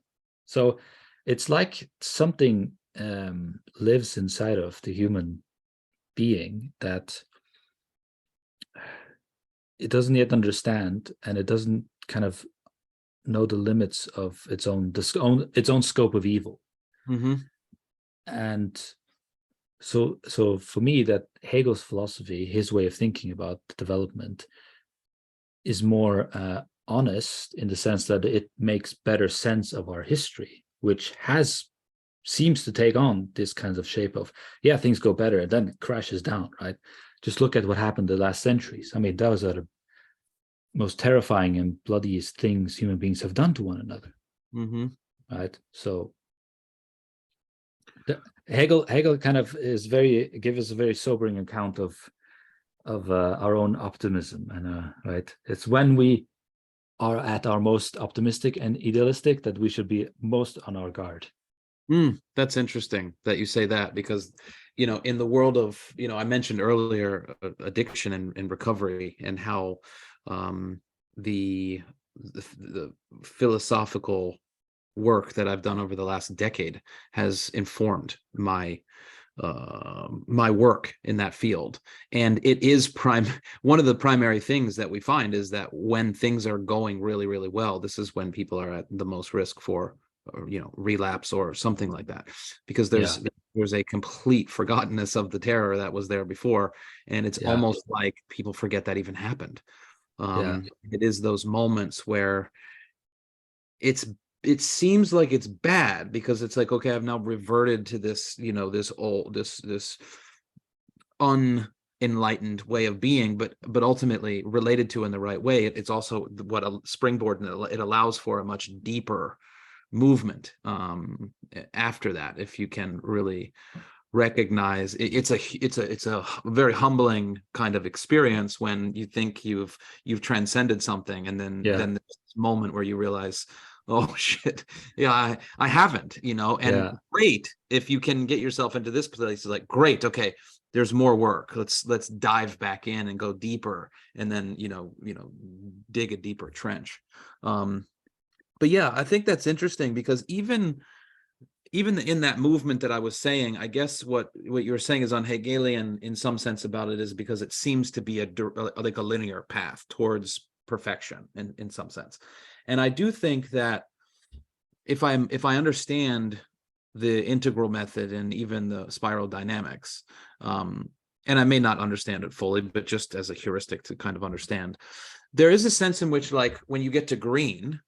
So it's like something lives inside of the human being that it doesn't yet understand, and it doesn't kind of know the limits of its own scope of evil. And so for me, that Hegel's philosophy, his way of thinking about development, is more honest in the sense that it makes better sense of our history, which seems to take on this kind of shape of, things go better and then it crashes down, right? Just look at what happened the last centuries. I mean, that was the most terrifying and bloodiest things human beings have done to one another, right? So Hegel kind of gives us a very sobering account of our own optimism, and right, it's when we are at our most optimistic and idealistic that we should be most on our guard. That's interesting that you say that, because in the world of I mentioned earlier addiction and recovery, and how the philosophical work that I've done over the last decade has informed my work in that field. And it is one of the primary things that we find is that when things are going really, really well, this is when people are at the most risk for relapse or something like that, because there's a complete forgottenness of the terror that was there before, and it's almost like people forget that even happened. It is those moments where it seems like it's bad, because it's like, okay, I've now reverted to this this unenlightened way of being, but ultimately related to in the right way. It's also what a springboard, and it allows for a much deeper movement after that, if you can really recognize it's a very humbling kind of experience when you think you've transcended something, and then there's this moment where you realize, oh shit, I haven't, and great if you can get yourself into this place, like, great, okay, there's more work, let's dive back in and go deeper, and then dig a deeper trench. But I think that's interesting, because even in that movement that I was saying, I guess what you were saying is on Hegelian in some sense about it, is because it seems to be like a linear path towards perfection in some sense. And I do think that if I understand the integral method and even the spiral dynamics, and I may not understand it fully, but just as a heuristic to kind of understand, there is a sense in which, like, when you get to green,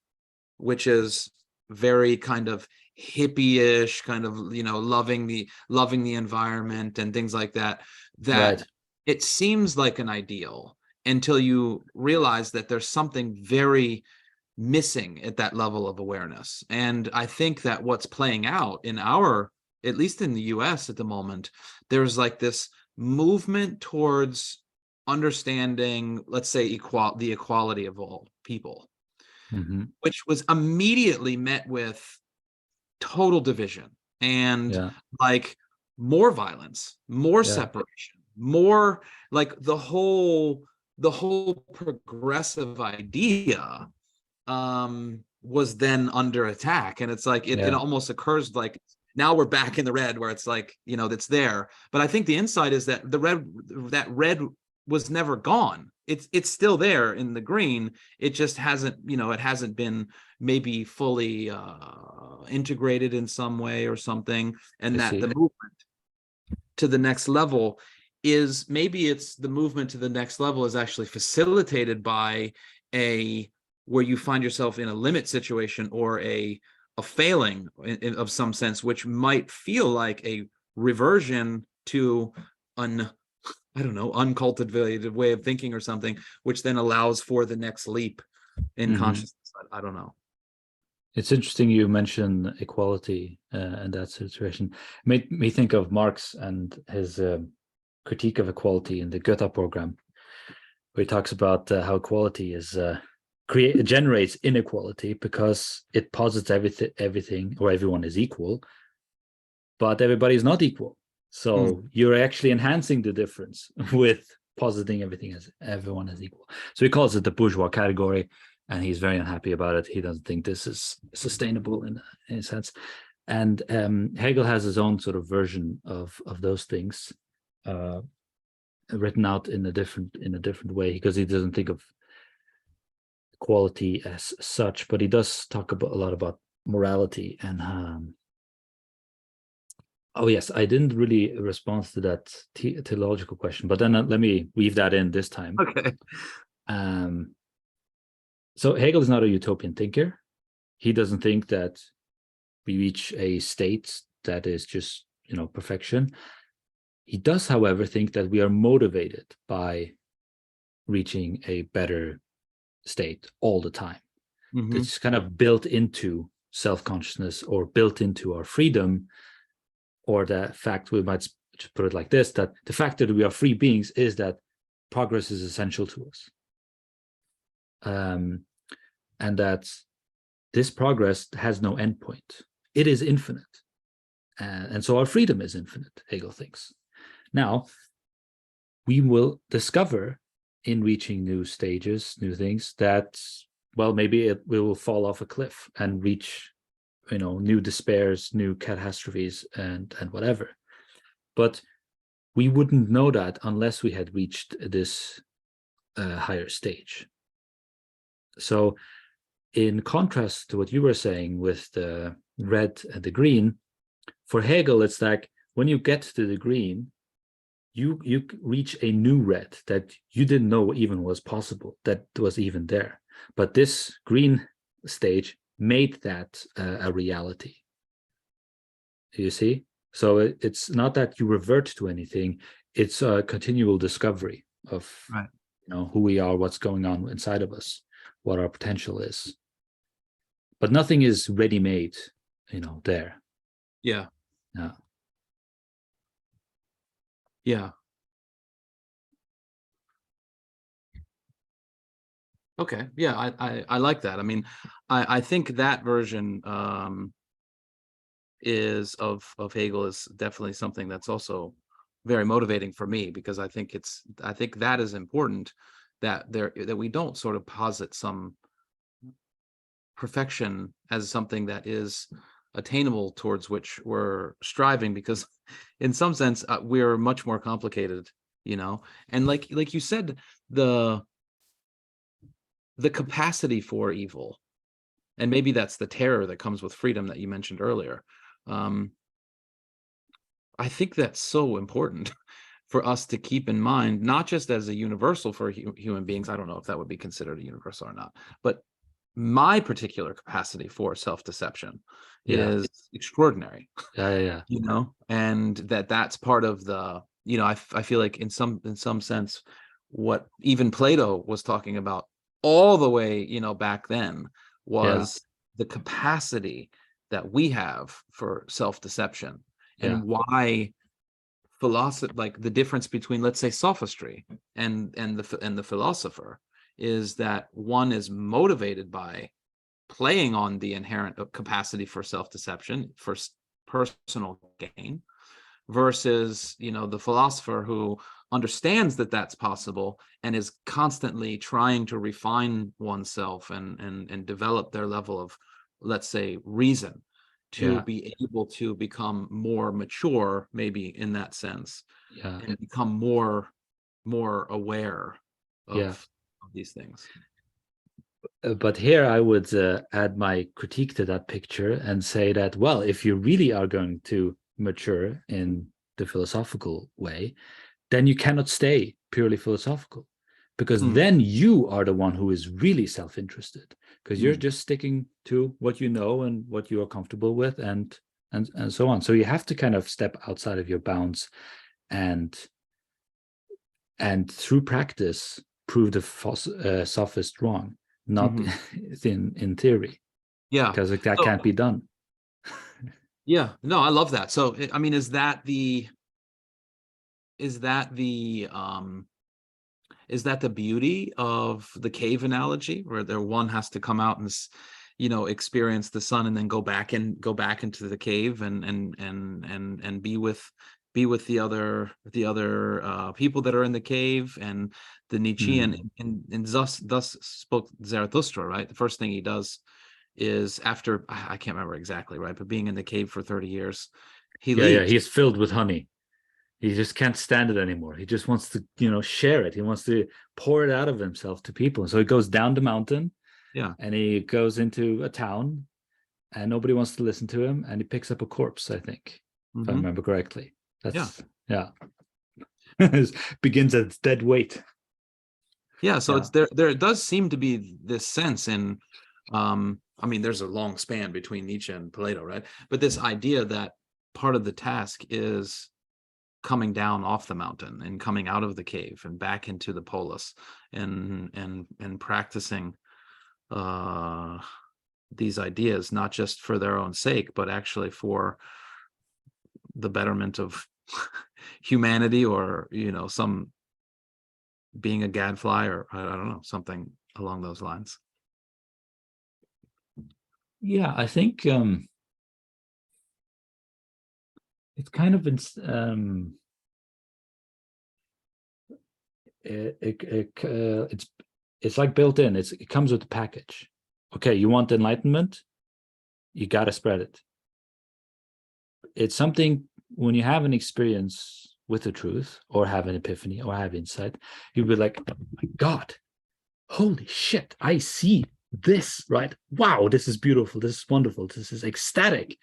which is very kind of hippie-ish, kind of loving the environment and things like that, right, it seems like an ideal until you realize that there's something very missing at that level of awareness. And I think that what's playing out in at least in the US at the moment, there's like this movement towards understanding, let's say, the equality of all people, which was immediately met with total division and like more violence, more separation, more like the whole progressive idea was then under attack. And it's like it almost occurs like now we're back in the red, where it's like, it's there. But I think the insight is that that red was never gone. It's still there in the green. It just hasn't, it hasn't been maybe fully integrated in some way or something. And that the movement to the next level is, maybe it's the movement to the next level is actually facilitated by where you find yourself in a limit situation or a failing of some sense, which might feel like a reversion to uncultivated way of thinking or something, which then allows for the next leap in consciousness. I don't know. It's interesting you mention equality in that situation. It made me think of Marx and his critique of equality in the Goethe program, where he talks about how equality is generates inequality because it posits everything or everyone is equal, but everybody is not equal. So you're actually enhancing the difference with positing everything as everyone is equal. So he calls it the bourgeois category, and he's very unhappy about it. He doesn't think this is sustainable in a sense. And Hegel has his own sort of version of those things, written out in a different way, because he doesn't think of equality as such, but he does talk a lot about morality. And oh yes, I didn't really respond to that theological question, but then let me weave that in this time. Okay. So Hegel is not a utopian thinker. He doesn't think that we reach a state that is just, perfection. He does, however, think that we are motivated by reaching a better state all the time. It's kind of built into self-consciousness, or built into our freedom, or the fact, we might just put it like this, that the fact that we are free beings is that progress is essential to us. And that this progress has no endpoint. It is infinite. And so our freedom is infinite, Hegel thinks. Now, we will discover in reaching new stages, new things, that, well, maybe we will fall off a cliff and reach, new despairs, new catastrophes, and whatever. But we wouldn't know that unless we had reached this higher stage. So in contrast to what you were saying with the red and the green, for Hegel, it's like when you get to the green, you reach a new red that you didn't know even was possible, that was even there. But this green stage made that a reality. You see? So it's not that you revert to anything, it's a continual discovery of who we are, what's going on inside of us, what our potential is. But nothing is ready-made, there. Yeah. Yeah. Yeah. Okay. Yeah, I like that. I mean, I think that version is of Hegel is definitely something that's also very motivating for me, because I think that is important, that we don't sort of posit some perfection as something that is attainable towards which we're striving, because in some sense we're much more complicated, and like you said, the capacity for evil, and maybe that's the terror that comes with freedom that you mentioned earlier. I think that's so important for us to keep in mind, not just as a universal for human beings. I don't know if that would be considered a universal or not, but my particular capacity for self-deception is extraordinary. Yeah. And that's part of the, I feel like in some sense, what even Plato was talking about all the way, back then, was the capacity that we have for self-deception, and why philosophy, like the difference between, let's say, sophistry and the philosopher, is that one is motivated by playing on the inherent capacity for self-deception for personal gain, versus the philosopher who understands that that's possible and is constantly trying to refine oneself and develop their level of, let's say, reason, to be able to become more mature, maybe in that sense, and become more more aware Yeah. of these things. But here I would add my critique to that picture and say that, well, if you really are going to mature in the philosophical way, then you cannot stay purely philosophical, because then you are the one who is really self-interested, because you're just sticking to what you know and what you are comfortable with, and so on. So you have to kind of step outside of your bounds and through practice prove the sophist wrong, not in theory, Yeah, because that can't be done. Yeah, no, I love that. So I mean, is that the beauty of the cave analogy, where one has to come out and experience the sun and then go back into the cave and be with the other people that are in the cave, and the Nietzschean and thus spoke Zarathustra, right? The first thing he does is, after, I can't remember exactly, right, but being in the cave for 30 years, he leaves. He's filled with honey. He just can't stand it anymore. He just wants to, share it. He wants to pour it out of himself to people. So he goes down the mountain, and he goes into a town, and nobody wants to listen to him. And he picks up a corpse, I think, if I remember correctly. Begins at its dead weight. Yeah, so it's there. There does seem to be this sense in, I mean, there's a long span between Nietzsche and Plato, right? But this idea that part of the task is coming down off the mountain and coming out of the cave and back into the polis, and practicing these ideas, not just for their own sake, but actually for the betterment of humanity, or some being a gadfly, or I don't know, something along those lines. Yeah, I think it's kind of it's like built in. It comes with the package. Okay, you want enlightenment, you got to spread it. It's something, when you have an experience with the truth, or have an epiphany, or have insight, you'll be like, oh my God, holy shit, I see this, right? Wow, this is beautiful, this is wonderful, this is ecstatic.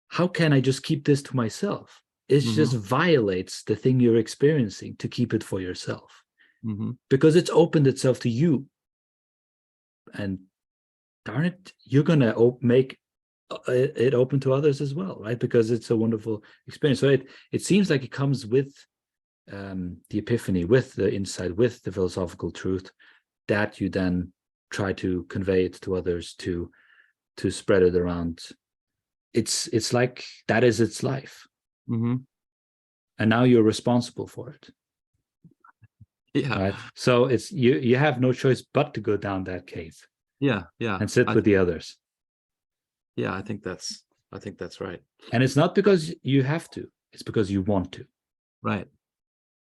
How can I just keep this to myself? It just violates the thing you're experiencing to keep it for yourself, because it's opened itself to you, and darn it, you're gonna make it open to others as well, right? Because it's a wonderful experience. So it seems like it comes with the epiphany, with the insight, with the philosophical truth, that you then try to convey it to others, to spread it around. It's like that is its life, and now you're responsible for it. Right? So it's you have no choice but to go down that cave, and sit with the others. I think that's right. And it's not because you have to, it's because you want to. Right.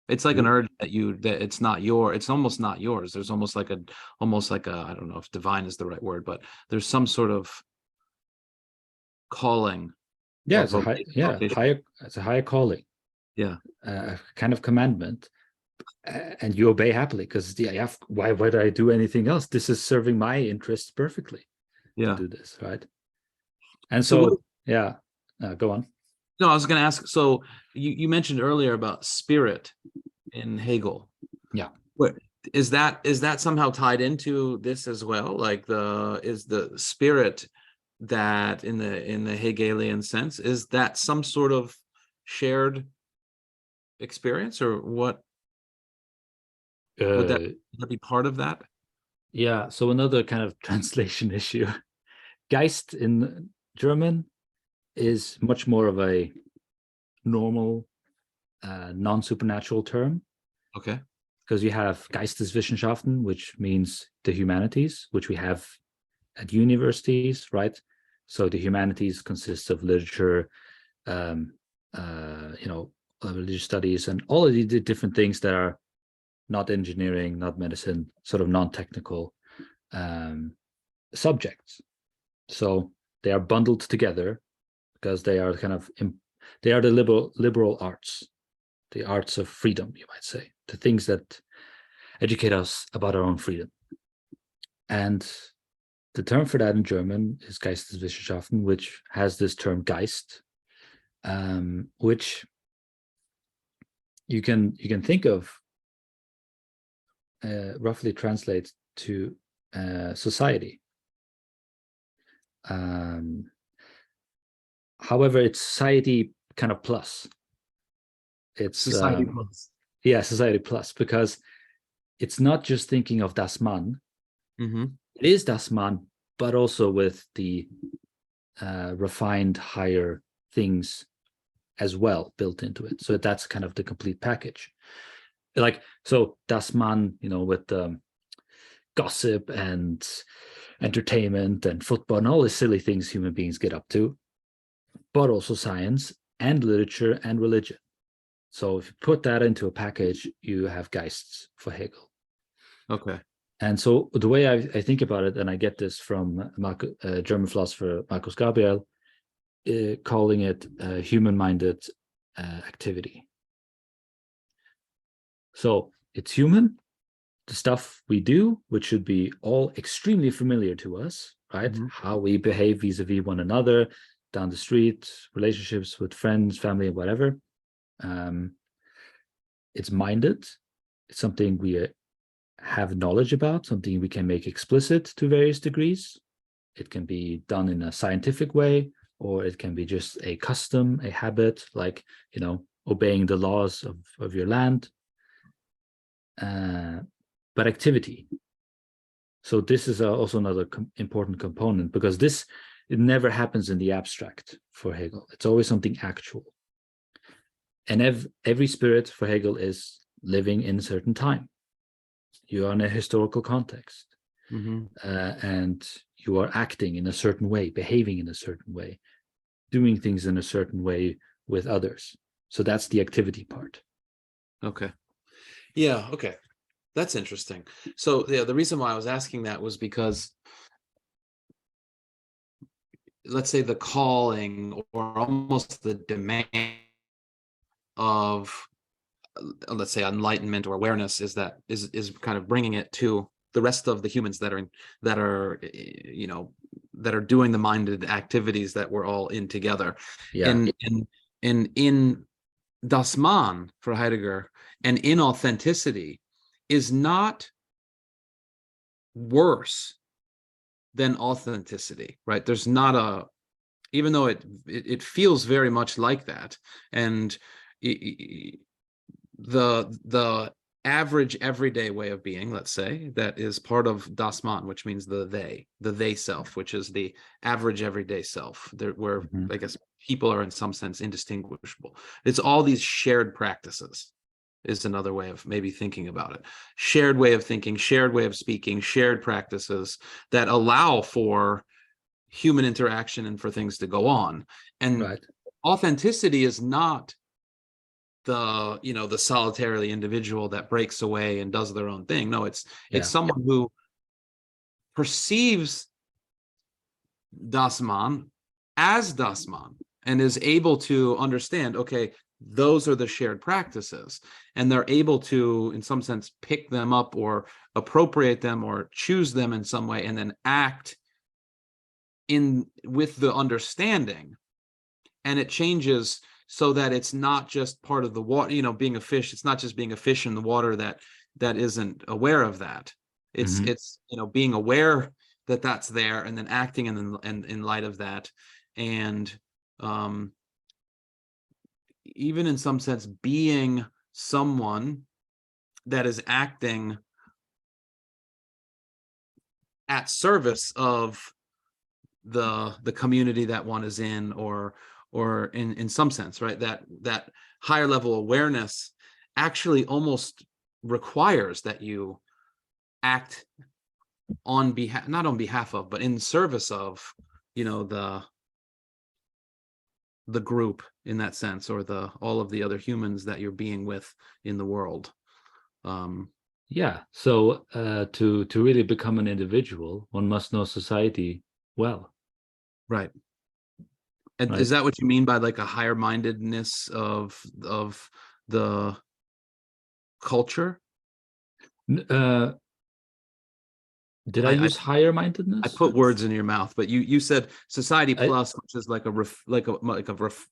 It's like an urge that it's not it's almost not yours. There's almost like a I don't know if divine is the right word, but there's some sort of calling. Yeah, it's a higher calling. Yeah. A kind of commandment. And you obey happily, because why would I do anything else? This is serving my interests perfectly. To do this, right? And so go on. No, I was going to ask. So you mentioned earlier about spirit in Hegel. Yeah. Is that somehow tied into this as well? Like is the spirit that in the Hegelian sense, is that some sort of shared experience, or what? Would that be part of that? Yeah. So another kind of translation issue. Geist in German is much more of a normal, non-supernatural term. Okay. Because you have Geisteswissenschaften, which means the humanities, which we have at universities, right? So the humanities consists of literature, religious studies, and all of the different things that are not engineering, not medicine, sort of non-technical subjects. So they are bundled together because they are the liberal arts. the arts of freedom, you might say, the things that educate us about our own freedom. And the term for that in German is Geisteswissenschaften, which has this term Geist, which you can think of roughly translates to society. However, it's society kind of plus. It's Society plus. Yeah, society plus, because it's not just thinking of das Mann. Mm-hmm. It is das Mann, but also with the refined higher things as well built into it. So that's kind of the complete package. Like, so das Mann, with gossip and entertainment and football and all the silly things human beings get up to, but also science and literature and religion. So if you put that into a package, you have Geists for Hegel. Okay. And so the way I think about it, and I get this from German philosopher Marcus Gabriel, calling it human-minded activity. So it's human, the stuff we do, which should be all extremely familiar to us, right? Mm-hmm. How we behave vis-a-vis one another, down the street, relationships with friends, family, whatever. It's minded. It's something we have knowledge about, something we can make explicit to various degrees. It can be done in a scientific way, or it can be just a custom, a habit, like, obeying the laws of your land. But activity. So this is also another important component, because it never happens in the abstract for Hegel. It's always something actual. And every spirit for Hegel is living in a certain time. You are in a historical context. Mm-hmm. And you are acting in a certain way, behaving in a certain way, doing things in a certain way with others. So that's the activity part. Okay. Yeah, okay. That's interesting. So yeah, the reason why I was asking that was because, let's say, the calling or almost the demand of, let's say, enlightenment or awareness is kind of bringing it to the rest of the humans that are doing the minded activities that we're all in together. Yeah. And in Das Mann for Heidegger, and inauthenticity is not worse than authenticity, right? There's not even though it feels very much like that, and the average everyday way of being, let's say, that is part of Das Mann, which means the they self, which is the average everyday self, where mm-hmm. I guess people are in some sense indistinguishable. It's all these shared practices is another way of maybe thinking about it. Shared way of thinking, shared way of speaking, shared practices that allow for human interaction and for things to go on. And right. Authenticity is not the solitarily individual that breaks away and does their own thing. No, it's someone who perceives Das Mann as Das Mann and is able to understand, okay, those are the shared practices, and they're able to, in some sense, pick them up or appropriate them or choose them in some way, and then act with the understanding. And it changes so that it's not just part of the water, being a fish. It's not just being a fish in the water that isn't aware of that. It's mm-hmm. It's being aware that that's there, and then acting in light of that, and even in some sense being someone that is acting at service of the community that one is in, or in some sense, right? That higher level awareness actually almost requires that you act on behalf, not on behalf of, but in service of, the group in that sense, or all of the other humans that you're being with in the world. So to really become an individual, one must know society well. Right. And right. Is that what you mean by like a higher mindedness of the culture. Did I use higher mindedness? I put words in your mouth, but you said society plus, which is like a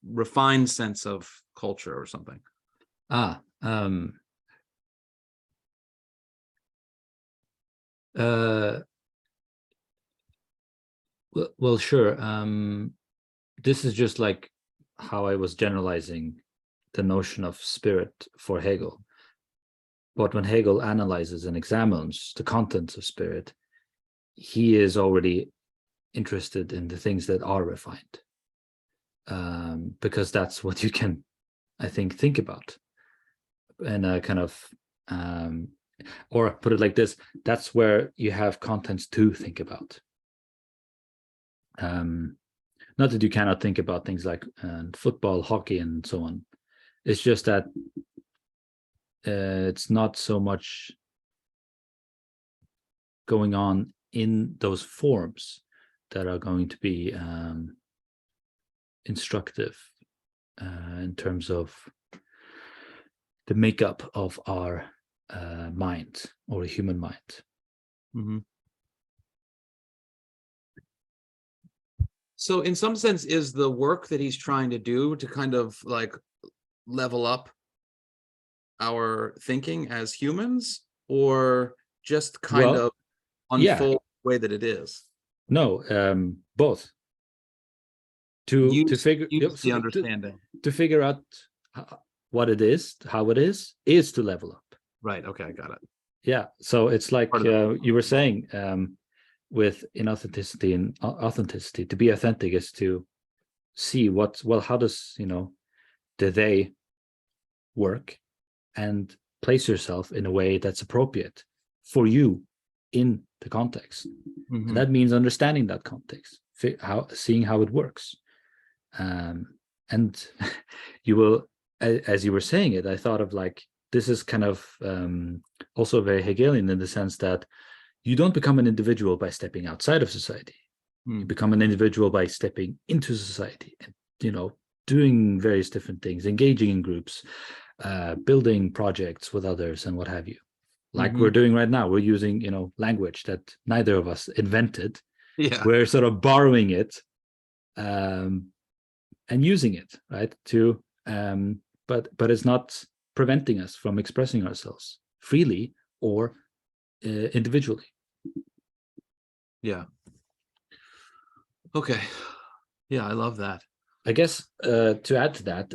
refined sense of culture or something. Well, sure. This is just like how I was generalizing the notion of spirit for Hegel. But when Hegel analyzes and examines the contents of spirit, he is already interested in the things that are refined, because that's what you can, I think about. And a kind of, or put it like this, that's where you have contents to think about. Not that you cannot think about things like football, hockey, and so on. It's just that it's not so much going on in those forms that are going to be instructive in terms of the makeup of our mind, or a human mind. Mm-hmm. So in some sense, is the work that he's trying to do to kind of like level up our thinking as humans, or just kind of unfold the way that it is? No, both. To figure the understanding. To figure out what it is, how it is to level up. Right. Okay, I got it. Yeah. So it's like you were saying, with inauthenticity and authenticity, to be authentic is to see how does, the they work, and place yourself in a way that's appropriate for you in the context. Mm-hmm. And that means understanding that context, seeing how it works. And you will, as you were saying it, I thought of like, this is kind of also very Hegelian in the sense that you don't become an individual by stepping outside of society. You become an individual by stepping into society and, doing various different things, engaging in groups, building projects with others and what have you. Like we're doing right now. We're using, language that neither of us invented. Yeah. We're sort of borrowing it and using it, right? But it's not preventing us from expressing ourselves freely or individually. Yeah. Okay. Yeah, I love that. I guess to add to that,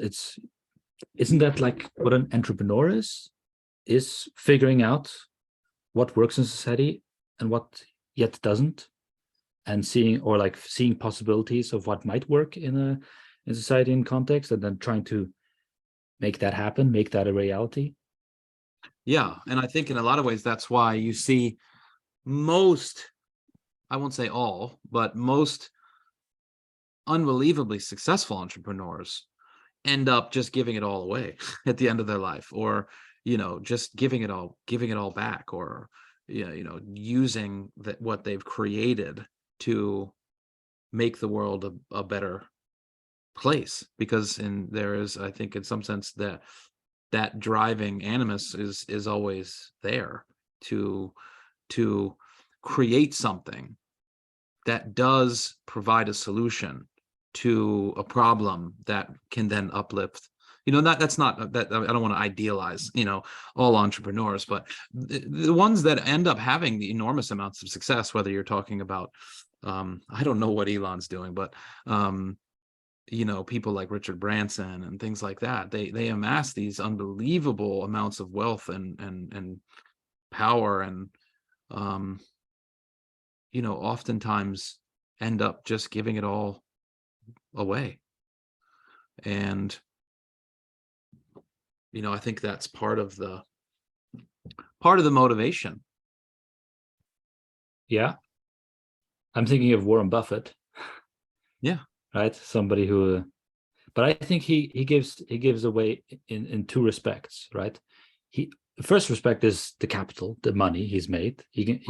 isn't that like what an entrepreneur is figuring out what works in society and what yet doesn't, and seeing possibilities of what might work in society and context, and then trying to make that happen, make that a reality. Yeah, and I think in a lot of ways that's why you see most, I won't say all, but most unbelievably successful entrepreneurs end up just giving it all away at the end of their life, or just giving it all back, or using what they've created to make the world a better place, because there is, I think, in some sense, that driving animus is always there to create something that does provide a solution to a problem that can then uplift. That's not that, I don't want to idealize all entrepreneurs, but the ones that end up having the enormous amounts of success, whether you're talking about I don't know what Elon's doing, but people like Richard Branson and things like that, they amass these unbelievable amounts of wealth and power, and oftentimes end up just giving it all away. And I think that's part of the motivation. Yeah, I'm thinking of Warren Buffett. Yeah. Right, somebody who, but I think he gives away in two respects, right? The first respect is the capital, the money he's made. He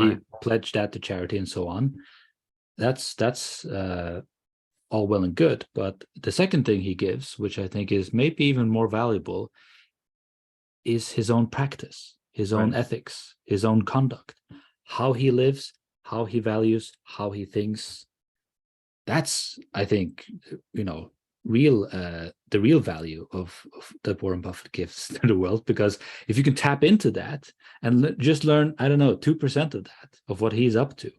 pledged that to charity and so on. That's all well and good, but the second thing he gives, which I think is maybe even more valuable, is his own practice, his own Right. ethics, his own conduct, how he lives, how he values, how he thinks. That's, I think, real the real value of that Warren Buffett gives to the world. Because if you can tap into that and just learn, I don't know, 2% of that, of what he's up to,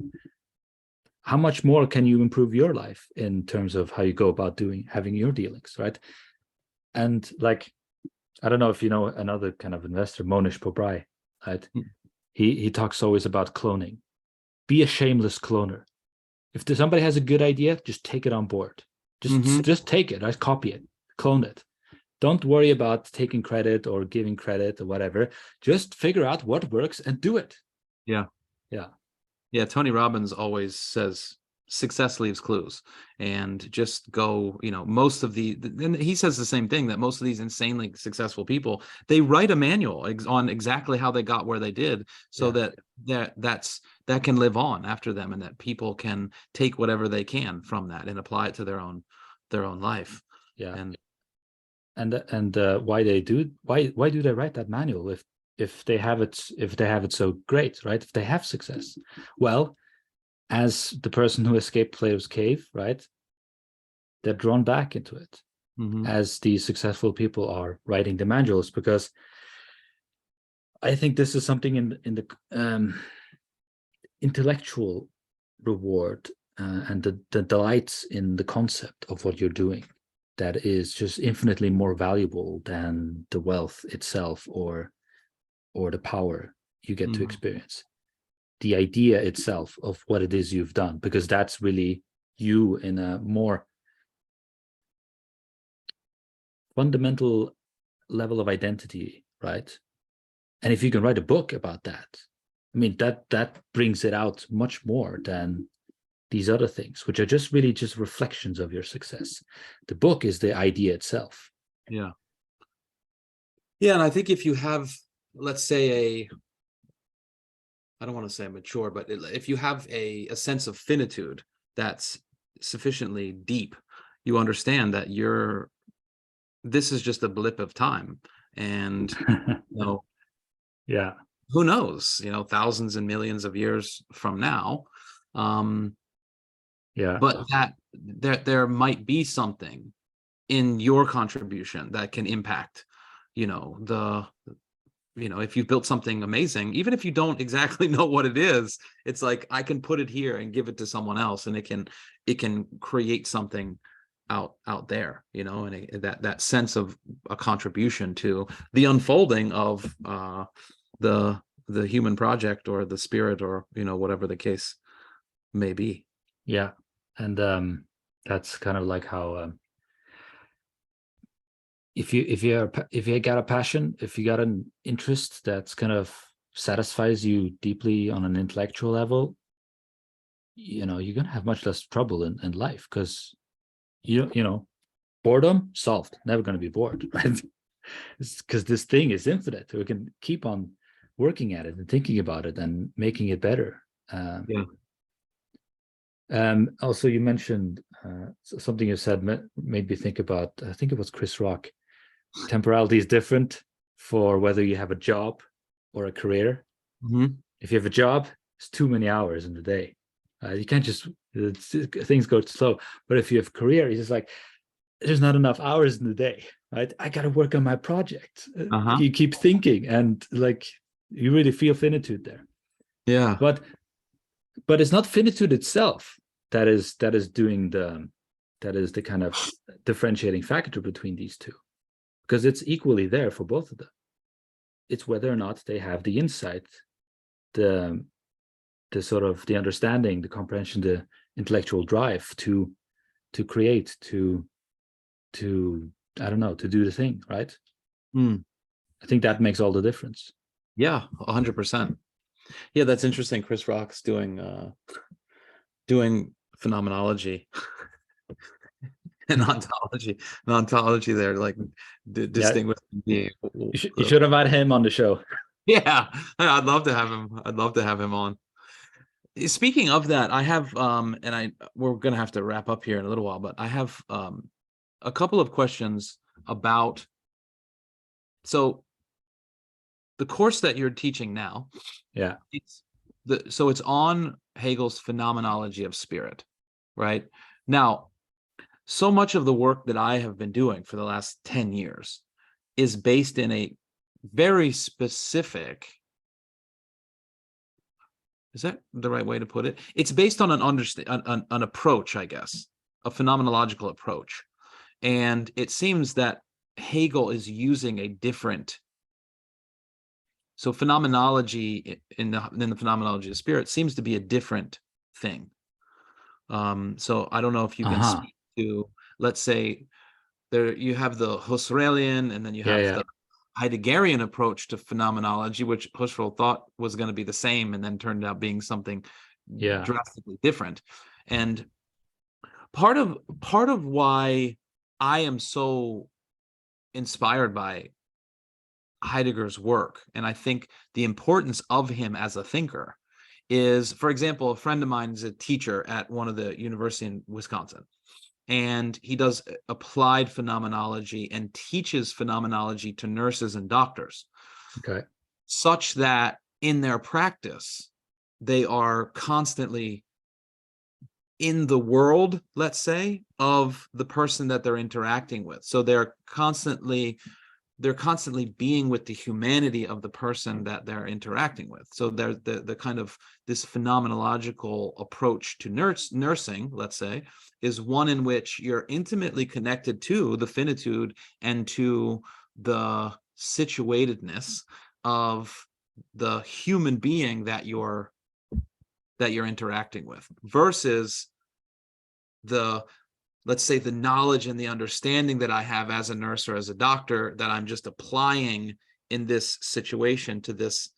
how much more can you improve your life in terms of how you go about having your dealings, right? And like, I don't know if you know another kind of investor, Monish Pobrai, right? Mm. He talks always about cloning. Be a shameless cloner. If somebody has a good idea, just take it on board. Just take it, right? Copy it, clone it. Don't worry about taking credit or giving credit or whatever. Just figure out what works and do it. Yeah. Yeah. Yeah. Tony Robbins always says success leaves clues, and just go, most of and he says the same thing, that most of these insanely successful people, they write a manual on exactly how they got where they did, so that can live on after them, and that people can take whatever they can from that and apply it to their own life. Yeah. And why do they write that manual if they have it so great, right? If they have success, well, as the person who escaped Plato's cave, right, they're drawn back into it, as these successful people are writing the manuals. Because I think this is something in the intellectual reward and the delights in the concept of what you're doing that is just infinitely more valuable than the wealth itself or the power you get to experience. The idea itself of what it is you've done, because that's really you in a more fundamental level of identity, right? And if you can write a book about that, I mean, that brings it out much more than these other things, which are just really just reflections of your success. The book is the idea itself. yeah. And I think if you have, let's say, I don't want to say mature, but if you have a sense of finitude that's sufficiently deep, you understand that this is just a blip of time, and yeah, who knows, thousands and millions of years from now, but that there might be something in your contribution that can impact, if you've built something amazing, even if you don't exactly know what it is, it's like, I can put it here and give it to someone else, and it can create something out there, and that sense of a contribution to the unfolding of the human project, or the spirit, or whatever the case may be. Yeah. And that's kind of like how if you got a passion, if you got an interest that's kind of satisfies you deeply on an intellectual level, you're gonna have much less trouble in life, because boredom solved, never going to be bored, right? Because this thing is infinite. We can keep on working at it and thinking about it and making it better. Also, you mentioned something you said made me think about, I think it was Chris Rock. Temporality is different for whether you have a job or a career. If you have a job, it's too many hours in the day. You can't just, things go slow. But if you have a career, it's just like, there's not enough hours in the day, right? I got to work on my project. You keep thinking, and like, you really feel finitude there. Yeah. But it's not finitude itself that is doing that is the kind of differentiating factor between these two, because it's equally there for both of them. It's whether or not they have the insight, the sort of the understanding, the comprehension, the intellectual drive to create, to I don't know, to do the thing, right? I think that makes all the difference. Yeah, 100%. Yeah, that's interesting. Chris Rock's doing phenomenology and ontology there, like distinguishing the. You should invite him on the show. Yeah, I'd love to have him. I'd love to have him on. Speaking of that, I have we're gonna have to wrap up here in a little while, but I have a couple of questions about. So the course that you're teaching now, Yeah. so it's on Hegel's phenomenology of spirit, right? Now, so much of the work that I have been doing for the last 10 years is based in a very specific, is that the right way to put it? It's based on an approach, I guess, a phenomenological approach. And it seems that Hegel is using a different, so phenomenology in the phenomenology of spirit seems to be a different thing. So I don't know if you can speak to, let's say, there you have the Husserlian, and then you have the Heideggerian approach to phenomenology, which Husserl thought was going to be the same, and then turned out being something drastically different. And part of why I am so inspired by Heidegger's work, and I think the importance of him as a thinker, is, for example, a friend of mine is a teacher at one of the university in Wisconsin, and he does applied phenomenology and teaches phenomenology to nurses and doctors, such that in their practice they are constantly in the world, let's say, of the person that they're interacting with. So they're constantly being with the humanity of the person that they're interacting with. So they're the kind of this phenomenological approach to nursing, let's say, is one in which you're intimately connected to the finitude and to the situatedness of the human being that you're interacting with, versus the, let's say, the knowledge and the understanding that I have as a nurse or as a doctor that I'm just applying in this situation to this,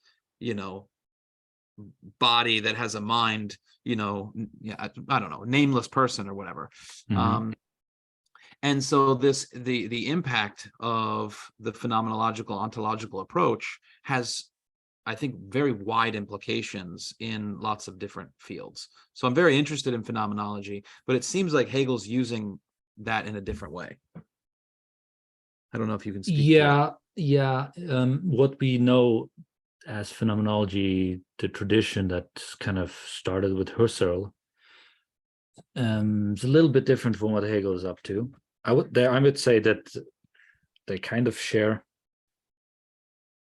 body that has a mind, I don't know, nameless person or whatever. And so the impact of the phenomenological ontological approach has, I think, very wide implications in lots of different fields. So I'm very interested in phenomenology, but it seems like Hegel's using that in a different way. I don't know if you can speak to that. What we know as phenomenology, the tradition that kind of started with Husserl, is a little bit different from what Hegel is up to. I would say that they kind of share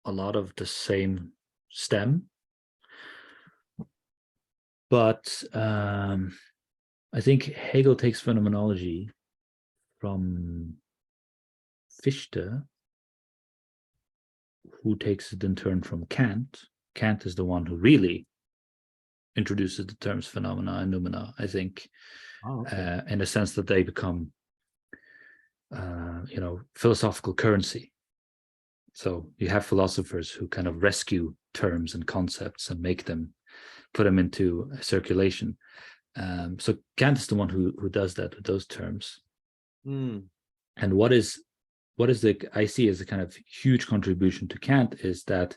a lot of the same stem, but I think Hegel takes phenomenology from Fichte, who takes it in turn from Kant. Kant is the one who really introduces the terms phenomena and noumena, I think, in the sense that they become, philosophical currency. So you have philosophers who kind of rescue terms and concepts and put them into circulation. So Kant is the one who does that with those terms. And what I see as a kind of huge contribution to Kant is that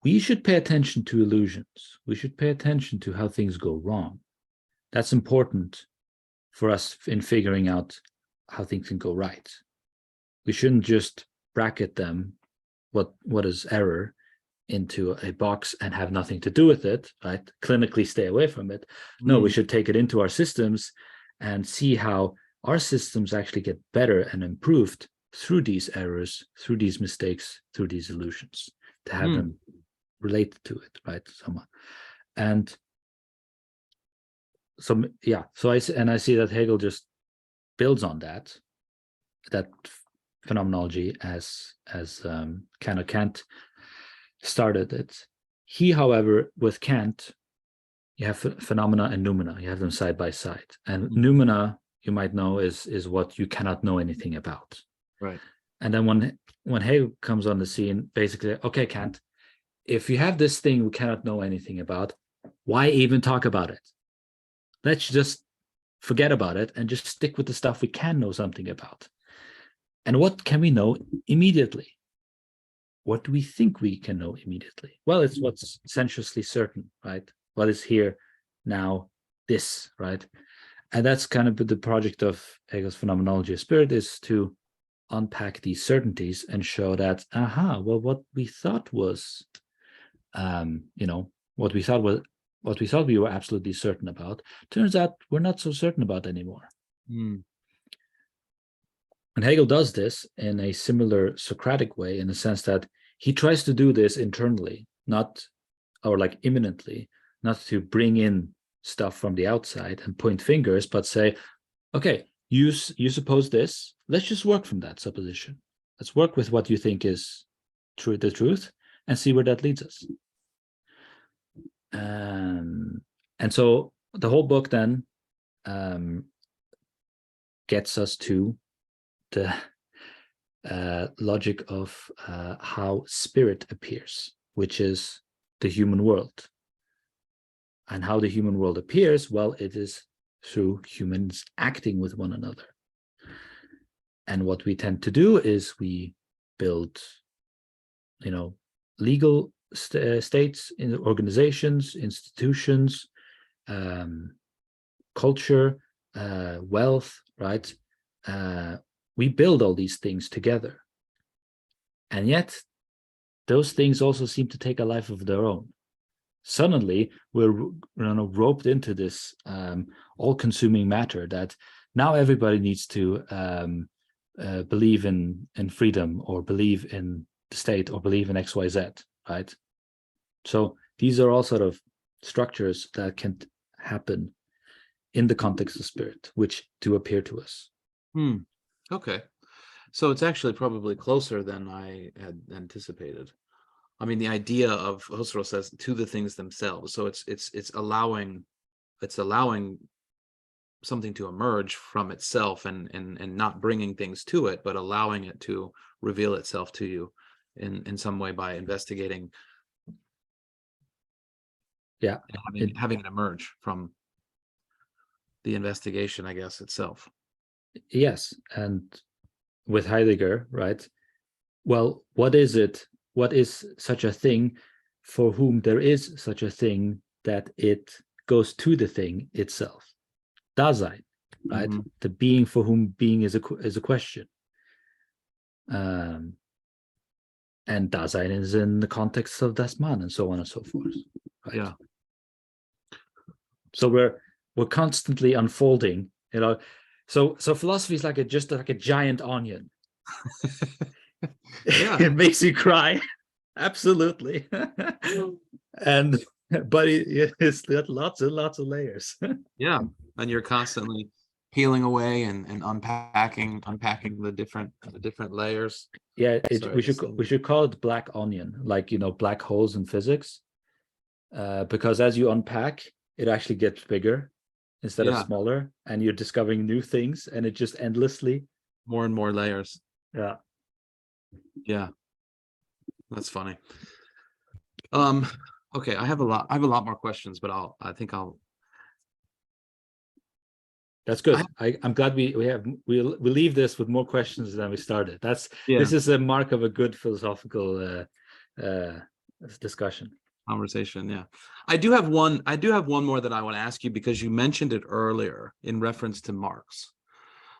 we should pay attention to illusions. We should pay attention to how things go wrong. That's important for us in figuring out how things can go right. We shouldn't just bracket them, what is error, into a box and have nothing to do with it, right? Clinically stay away from it. No, we should take it into our systems and see how our systems actually get better and improved through these errors, through these mistakes, through these illusions, to have them related to it, right? Someone. And so, I see that Hegel just builds on that phenomenology as Kant started it. He, however, with Kant, you have phenomena and noumena. You have them side by side. And noumena, you might know, is what you cannot know anything about. Right. And then when Hegel comes on the scene, basically, okay, Kant, if you have this thing we cannot know anything about, why even talk about it? Let's just forget about it and just stick with the stuff we can know something about. And what can we know immediately? What do we think we can know immediately? Well, it's what's sensuously certain, right? What is here now, this, right? And that's kind of the project of Hegel's phenomenology of spirit, is to unpack these certainties and show that, well, what we thought was, what we thought we were absolutely certain about, turns out we're not so certain about anymore. Mm. And Hegel does this in a similar Socratic way, in the sense that he tries to do this internally, imminently, not to bring in stuff from the outside and point fingers, but say, okay, you suppose this, let's just work from that supposition. Let's work with what you think is the truth and see where that leads us. And so the whole book then gets us to the logic of how spirit appears, which is the human world. And how the human world appears, well, it is through humans acting with one another. And what we tend to do is we build, legal states, in organizations, institutions, culture, wealth, right? We build all these things together. And yet, those things also seem to take a life of their own. Suddenly, we're roped into this all-consuming matter that now everybody needs to believe in freedom, or believe in the state, or believe in XYZ, right? So these are all sort of structures that can happen in the context of spirit, which do appear to us. Okay. So it's actually probably closer than I had anticipated. I mean, the idea of Husserl says to the things themselves. So it's allowing something to emerge from itself, and not bringing things to it, but allowing it to reveal itself to you in some way by investigating. Yeah, having it emerge from the investigation, I guess, itself. Yes, and with Heidegger, right? Well, what is it? What is such a thing for whom there is such a thing that it goes to the thing itself? Dasein, right? Mm-hmm. The being for whom being is a question. And Dasein is in the context of Das Man, and so on and so forth. Right? Yeah. So we're constantly unfolding, So philosophy is just like a giant onion. Yeah. It makes you cry. Absolutely. But it's got lots and lots of layers. Yeah. And you're constantly peeling away and unpacking the different layers. Yeah, we should call it black onion, like black holes in physics. Because as you unpack, it actually gets bigger instead of smaller, and you're discovering new things, and it just endlessly more and more layers. Yeah. That's funny. Okay, I have a lot more questions, but I think that's good. I'm glad we leave this with more questions than we started. This is a mark of a good philosophical discussion. Conversation. Yeah. I do have one more that I want to ask you, because you mentioned it earlier in reference to Marx.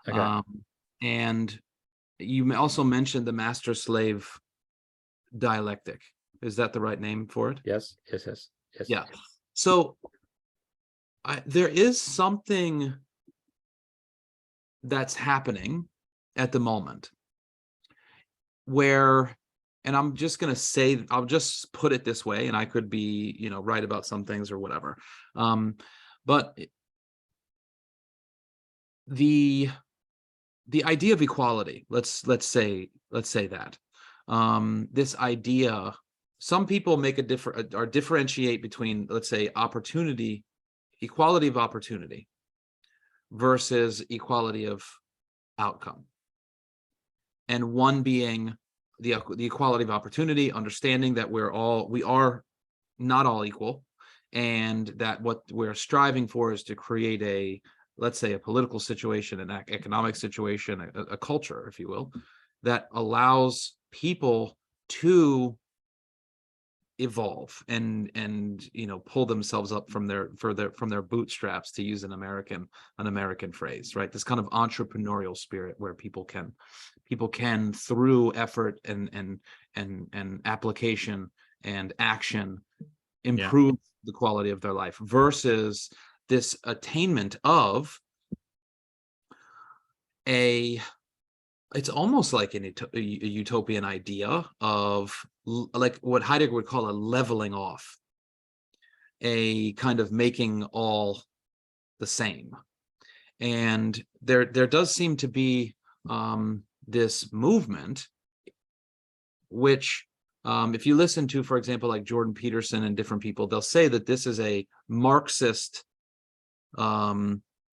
Okay. And you also mentioned the master-slave dialectic. Is that the right name for it? Yes. Yeah. So there is something that's happening at the moment where, and I'm just going to say, I'll just put it this way, and I could be, right about some things or whatever. But the idea of equality, let's say that, this idea, some people make differentiate between, let's say, equality of opportunity versus equality of outcome. And one being the equality of opportunity, understanding that we are not all equal, and that what we're striving for is to create let's say, a political situation, an economic situation, a culture, if you will, that allows people to evolve and pull themselves up from their bootstraps, to use an American phrase, right? This kind of entrepreneurial spirit where people can through effort and application and action improve the quality of their life, versus this attainment of it's almost like a utopian idea of like what Heidegger would call a leveling off, a kind of making all the same. And there does seem to be this movement, which if you listen to, for example, like Jordan Peterson and different people, they'll say that this is a Marxist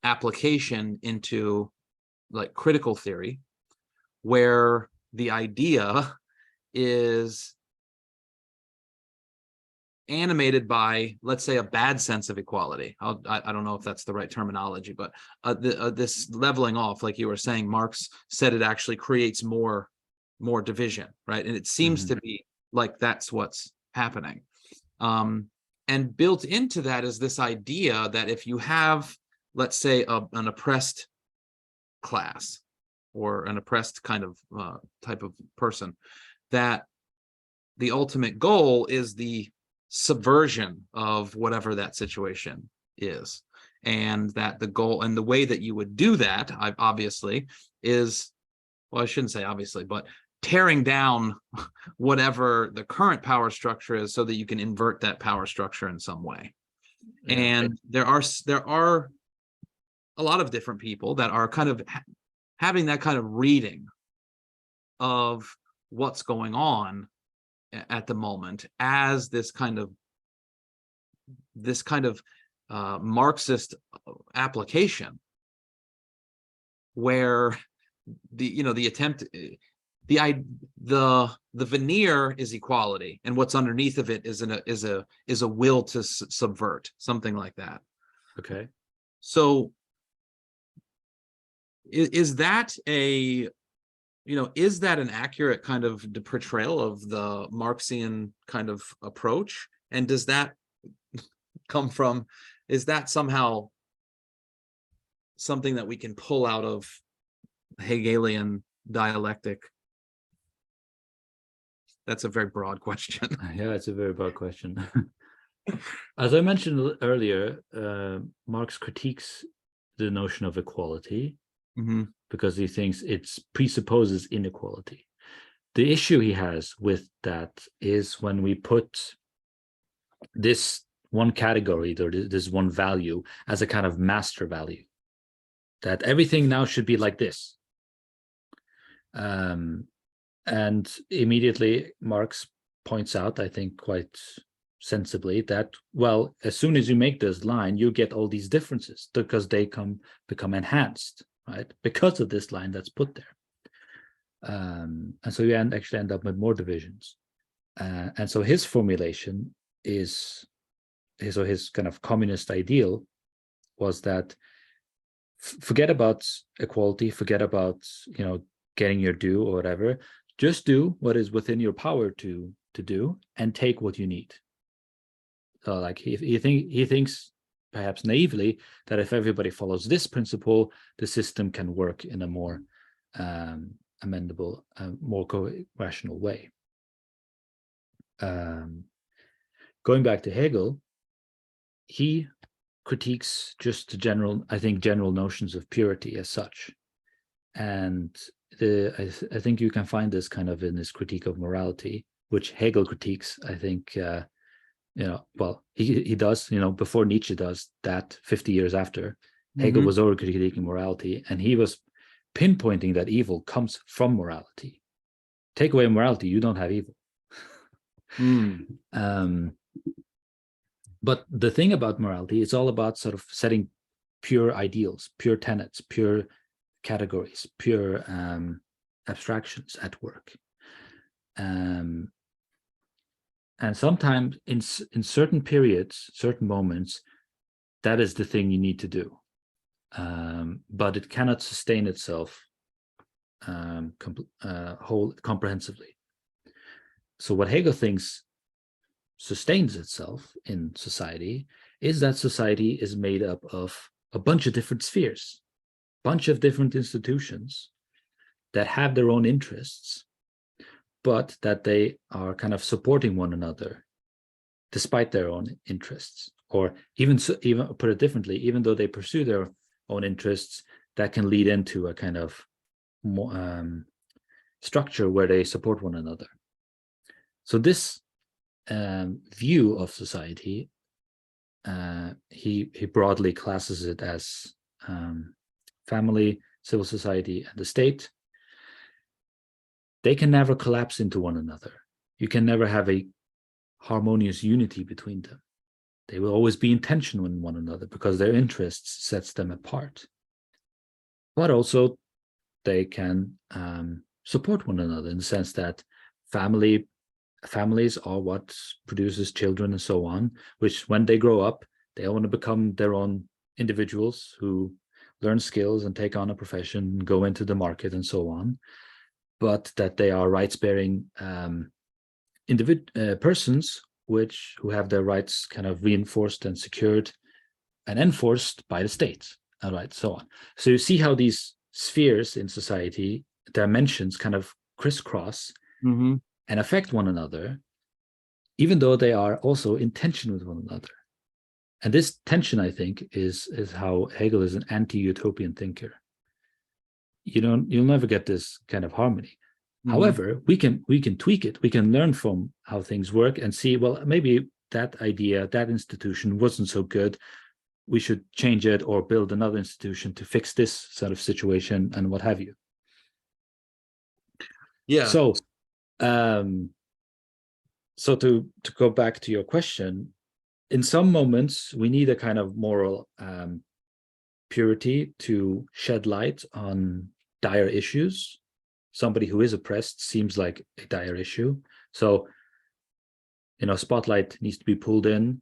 application into like critical theory, where the idea is animated by, let's say, a bad sense of equality. I don't know if that's the right terminology, but this leveling off, like you were saying, Marx said it actually creates more division, right? And it seems to be like that's what's happening. And built into that is this idea that if you have, let's say, an oppressed class or an oppressed kind of type of person, that the ultimate goal is the subversion of whatever that situation is, and that the goal and the way that you would do that, obviously, is, well, I shouldn't say obviously, but tearing down whatever the current power structure is so that you can invert that power structure in some way. And there are a lot of different people that are kind of having that kind of reading of what's going on at the moment as this kind of Marxist application, where the attempt, the veneer is equality, and what's underneath of it is a will to subvert, something like that. Okay. So is that is that an accurate kind of portrayal of the Marxian kind of approach? And does that come from, is that somehow something that we can pull out of Hegelian dialectic? That's a very broad question. Yeah, it's a very broad question. As I mentioned earlier, Marx critiques the notion of equality because he thinks it presupposes inequality. The issue he has with that is when we put this one category or this one value as a kind of master value, that everything now should be like this. And immediately Marx points out, I think quite sensibly, that, well, as soon as you make this line, you get all these differences because they become enhanced, right? Because of this line that's put there. And so you actually end up with more divisions. And so his formulation is, so his kind of communist ideal was that forget about equality, forget about, getting your due or whatever, just do what is within your power to do and take what you need. So like he thinks, perhaps naively, that if everybody follows this principle, the system can work in a more amendable, more rational way. Going back to Hegel, he critiques just the general notions of purity as such. And I think you can find this kind of in his critique of morality, which Hegel critiques, I think, well, he does, before Nietzsche does that 50 years after. Hegel was already critiquing morality, and he was pinpointing that evil comes from morality. Take away morality, you don't have evil. But the thing about morality, it's all about sort of setting pure ideals, pure tenets, pure categories, pure abstractions at work. And sometimes in certain periods, certain moments, that is the thing you need to do. But it cannot sustain itself comprehensively. So what Hegel thinks sustains itself in society is that society is made up of a bunch of different spheres, bunch of different institutions that have their own interests, but that they are kind of supporting one another despite their own interests. Or even put it differently, even though they pursue their own interests, that can lead into a kind of more, structure where they support one another. So this view of society, he broadly classes it as family, civil society, and the state. They can never collapse into one another. You can never have a harmonious unity between them. They will always be in tension with one another because their interests sets them apart. But also they can support one another in the sense that families are what produces children and so on, which when they grow up, they want to become their own individuals who learn skills and take on a profession, go into the market and so on, but that they are rights-bearing persons who have their rights kind of reinforced and secured and enforced by the state, all right, so on. So you see how these spheres in society, dimensions kind of crisscross and affect one another, even though they are also in tension with one another. And this tension, I think, is how Hegel is an anti-utopian thinker. You'll never get this kind of harmony. However, we can tweak it. We can learn from how things work and see, well, maybe that idea, that institution wasn't so good. We should change it or build another institution to fix this sort of situation and what have you. Yeah. So, to go back to your question, in some moments we need a kind of moral purity to shed light on dire issues. Somebody who is oppressed seems like a dire issue. So, spotlight needs to be pulled in.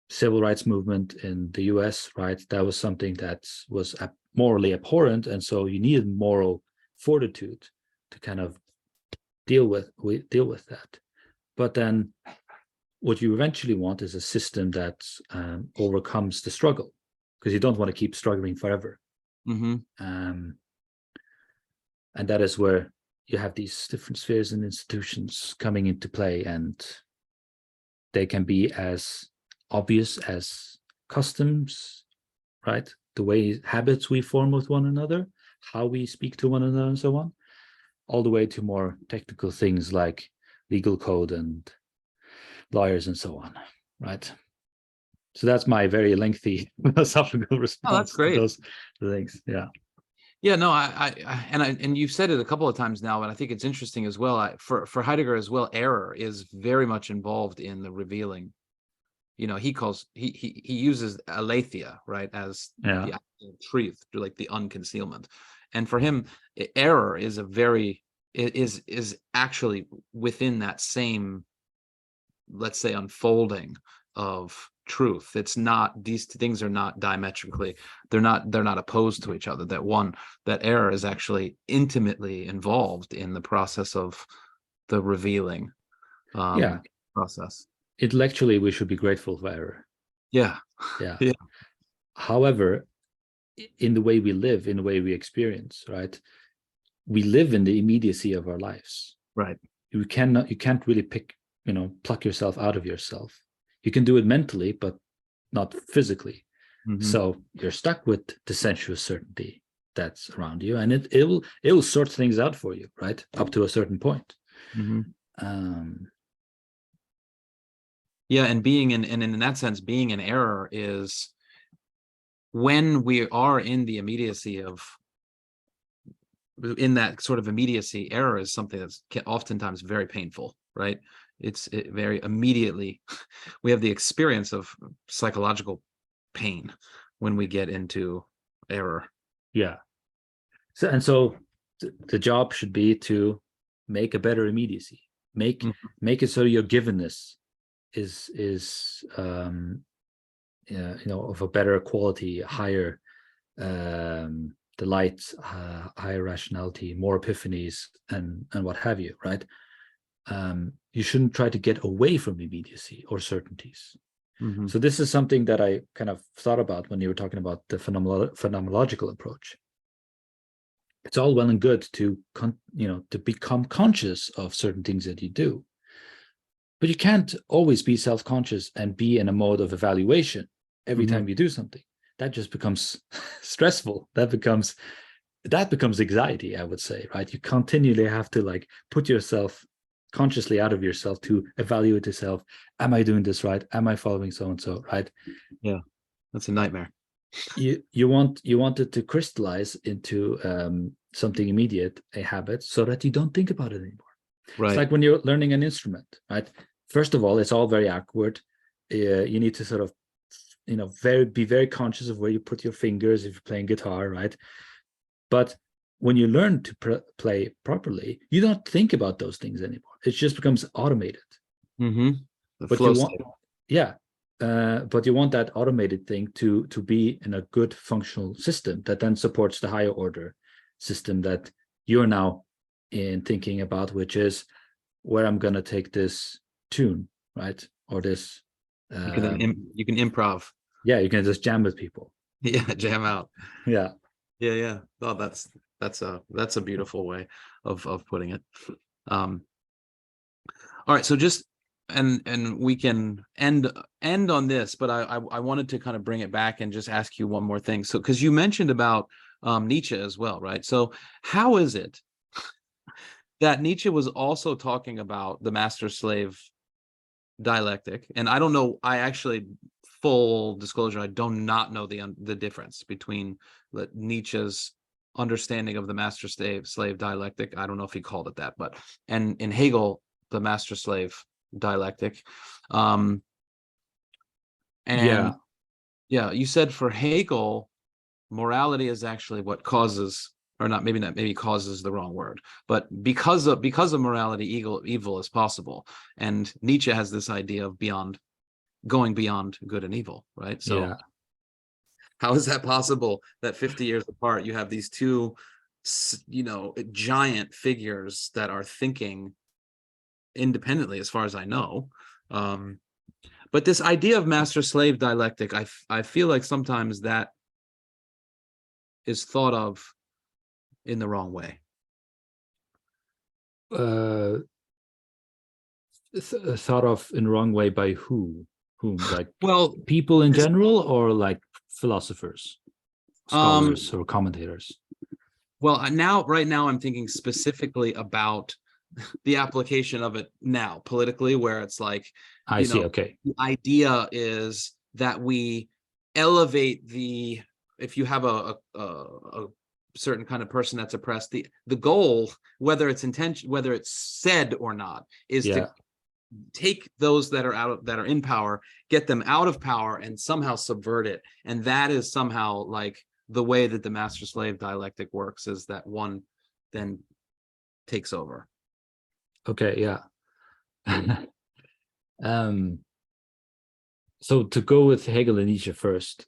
Civil rights movement in the US, right? That was something that was morally abhorrent. And so you needed moral fortitude to kind of deal with that. But then what you eventually want is a system that overcomes the struggle, because you don't want to keep struggling forever. And that is where you have these different spheres and institutions coming into play, and they can be as obvious as customs, right? The way habits we form with one another, how we speak to one another and so on, all the way to more technical things like legal code and lawyers and so on, right? So that's my very lengthy philosophical response. Oh, that's great. To those things, yeah. Yeah, no, and you've said it a couple of times now, but I think it's interesting as well. For Heidegger as well, error is very much involved in the revealing. He uses aletheia, right, as the actual truth, like the unconcealment. And for him, error is is actually within that same, let's say, unfolding of truth. It's not, these things are not diametrically, they're not opposed to each other. That error is actually intimately involved in the process of the revealing process. Intellectually, we should be grateful for error. Yeah. However, in the way we live, in the way we experience, right? We live in the immediacy of our lives. Right. You can't really pluck yourself out of yourself. You can do it mentally, but not physically. So you're stuck with the sensuous certainty that's around you, and it will sort things out for you, right? Up to a certain point. Yeah, and in that sense, being in error is when we are in the immediacy of, in that sort of immediacy, error is something that's oftentimes very painful, right? It's very immediately, we have the experience of psychological pain when we get into error. Yeah. So the job should be to make a better immediacy, make it so your givenness is of a better quality, higher delight, higher rationality, more epiphanies, and what have you, right? you shouldn't try to get away from immediacy or certainties. Mhm. So this is something that I kind of thought about when you were talking about the phenomenological approach. It's all well and good to to become conscious of certain things that you do, but you can't always be self-conscious and be in a mode of evaluation every time you do something. That just becomes stressful. That becomes anxiety, I would say, right? You continually have to like put yourself consciously out of yourself to evaluate yourself. Am I doing this right? Am I following so and so, right? Yeah, that's a nightmare. You want it to crystallize into something immediate, a habit, so that you don't think about it anymore. Right. It's like when you're learning an instrument, right? First of all, it's all very awkward. You need to sort of, be very conscious of where you put your fingers if you're playing guitar, right? But when you learn to play properly, you don't think about those things anymore. It just becomes automated. The But flow you want, state. yeah, but you want that automated thing to be in a good functional system that then supports the higher order system that you're now in thinking about, which is where I'm going to take this tune, right? Or this. You can improv. Yeah, you can just jam with people. Yeah, jam out. Yeah. Yeah. Oh, that's a beautiful way of putting it. All right, so just and we can end on this, but I wanted to kind of bring it back and just ask you one more thing. So because you mentioned about Nietzsche as well, right? So how is it that Nietzsche was also talking about the master-slave dialectic? And I don't know, I actually, full disclosure, I do not know the difference between Nietzsche's understanding of the master-slave dialectic. I don't know if he called it that, but and in Hegel, the master-slave dialectic. And yeah, you said for Hegel, morality is actually what causes, or not, maybe causes the wrong word, but because of morality, evil is possible. And Nietzsche has this idea of going beyond good and evil, right? So yeah. How is that possible that 50 years apart, you have these two, giant figures that are thinking independently, as far as I know? But this idea of master-slave dialectic, I feel like sometimes that is thought of in the wrong way. Thought of in the wrong way by whom? Like, well, people in general, or like philosophers, scholars, or commentators? Well, right now I'm thinking specifically about the application of it now politically, where it's like, I see. Okay. The idea is that we elevate if you have a certain kind of person that's oppressed, the goal, whether it's said or not, is to take those that are in power, get them out of power, and somehow subvert it. And that is somehow like the way that the master-slave dialectic works, is that one then takes over. Okay, yeah. So to go with Hegel and Nietzsche first,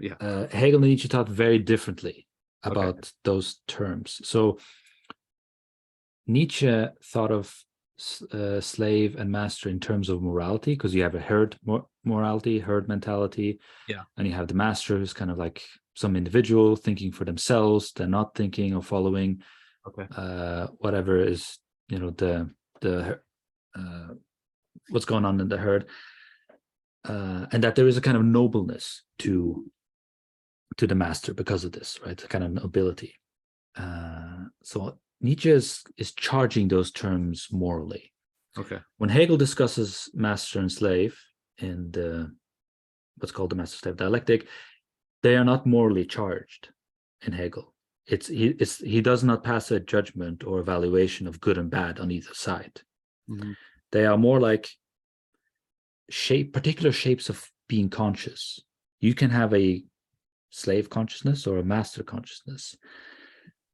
Hegel and Nietzsche thought very differently about those terms. So Nietzsche thought of slave and master in terms of morality, because you have a herd morality, herd mentality, and you have the master, who's kind of like some individual thinking for themselves. They're not thinking or following whatever is the what's going on in the herd, and that there is a kind of nobleness to the master because of this, right? A kind of nobility. So Nietzsche is charging those terms morally. When Hegel discusses master and slave in what's called the master-slave dialectic, they are not morally charged in Hegel. He does not pass a judgment or evaluation of good and bad on either side. Mm-hmm. They are more like particular shapes of being conscious. You can have a slave consciousness or a master consciousness.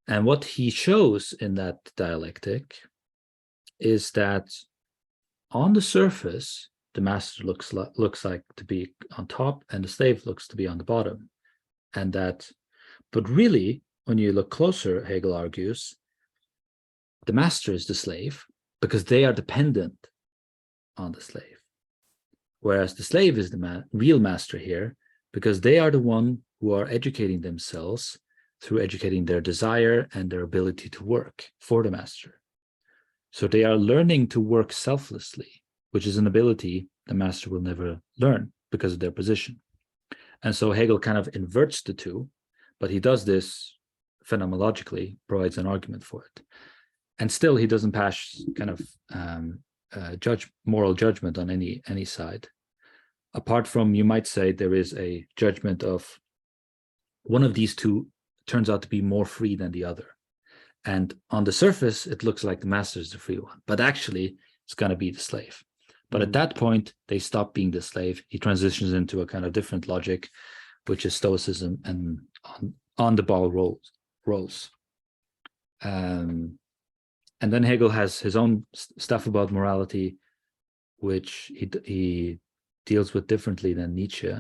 And what he shows in that dialectic is that on the surface, the master looks like to be on top and the slave looks to be on the bottom. But really, when you look closer, Hegel argues, the master is the slave because they are dependent on the slave. Whereas the slave is the real master here, because they are the one who are educating themselves through educating their desire and their ability to work for the master. So they are learning to work selflessly, which is an ability the master will never learn because of their position. And so Hegel kind of inverts the two, but he does this phenomenologically, provides an argument for it. And still he doesn't pass kind of moral judgment on any side. Apart from, you might say, there is a judgment of one of these two turns out to be more free than the other. And on the surface, it looks like the master is the free one, but actually it's going to be the slave. But at that point, they stop being the slave. He transitions into a kind of different logic, which is Stoicism, and on the ball rolls. And then Hegel has his own stuff about morality, which he deals with differently than Nietzsche.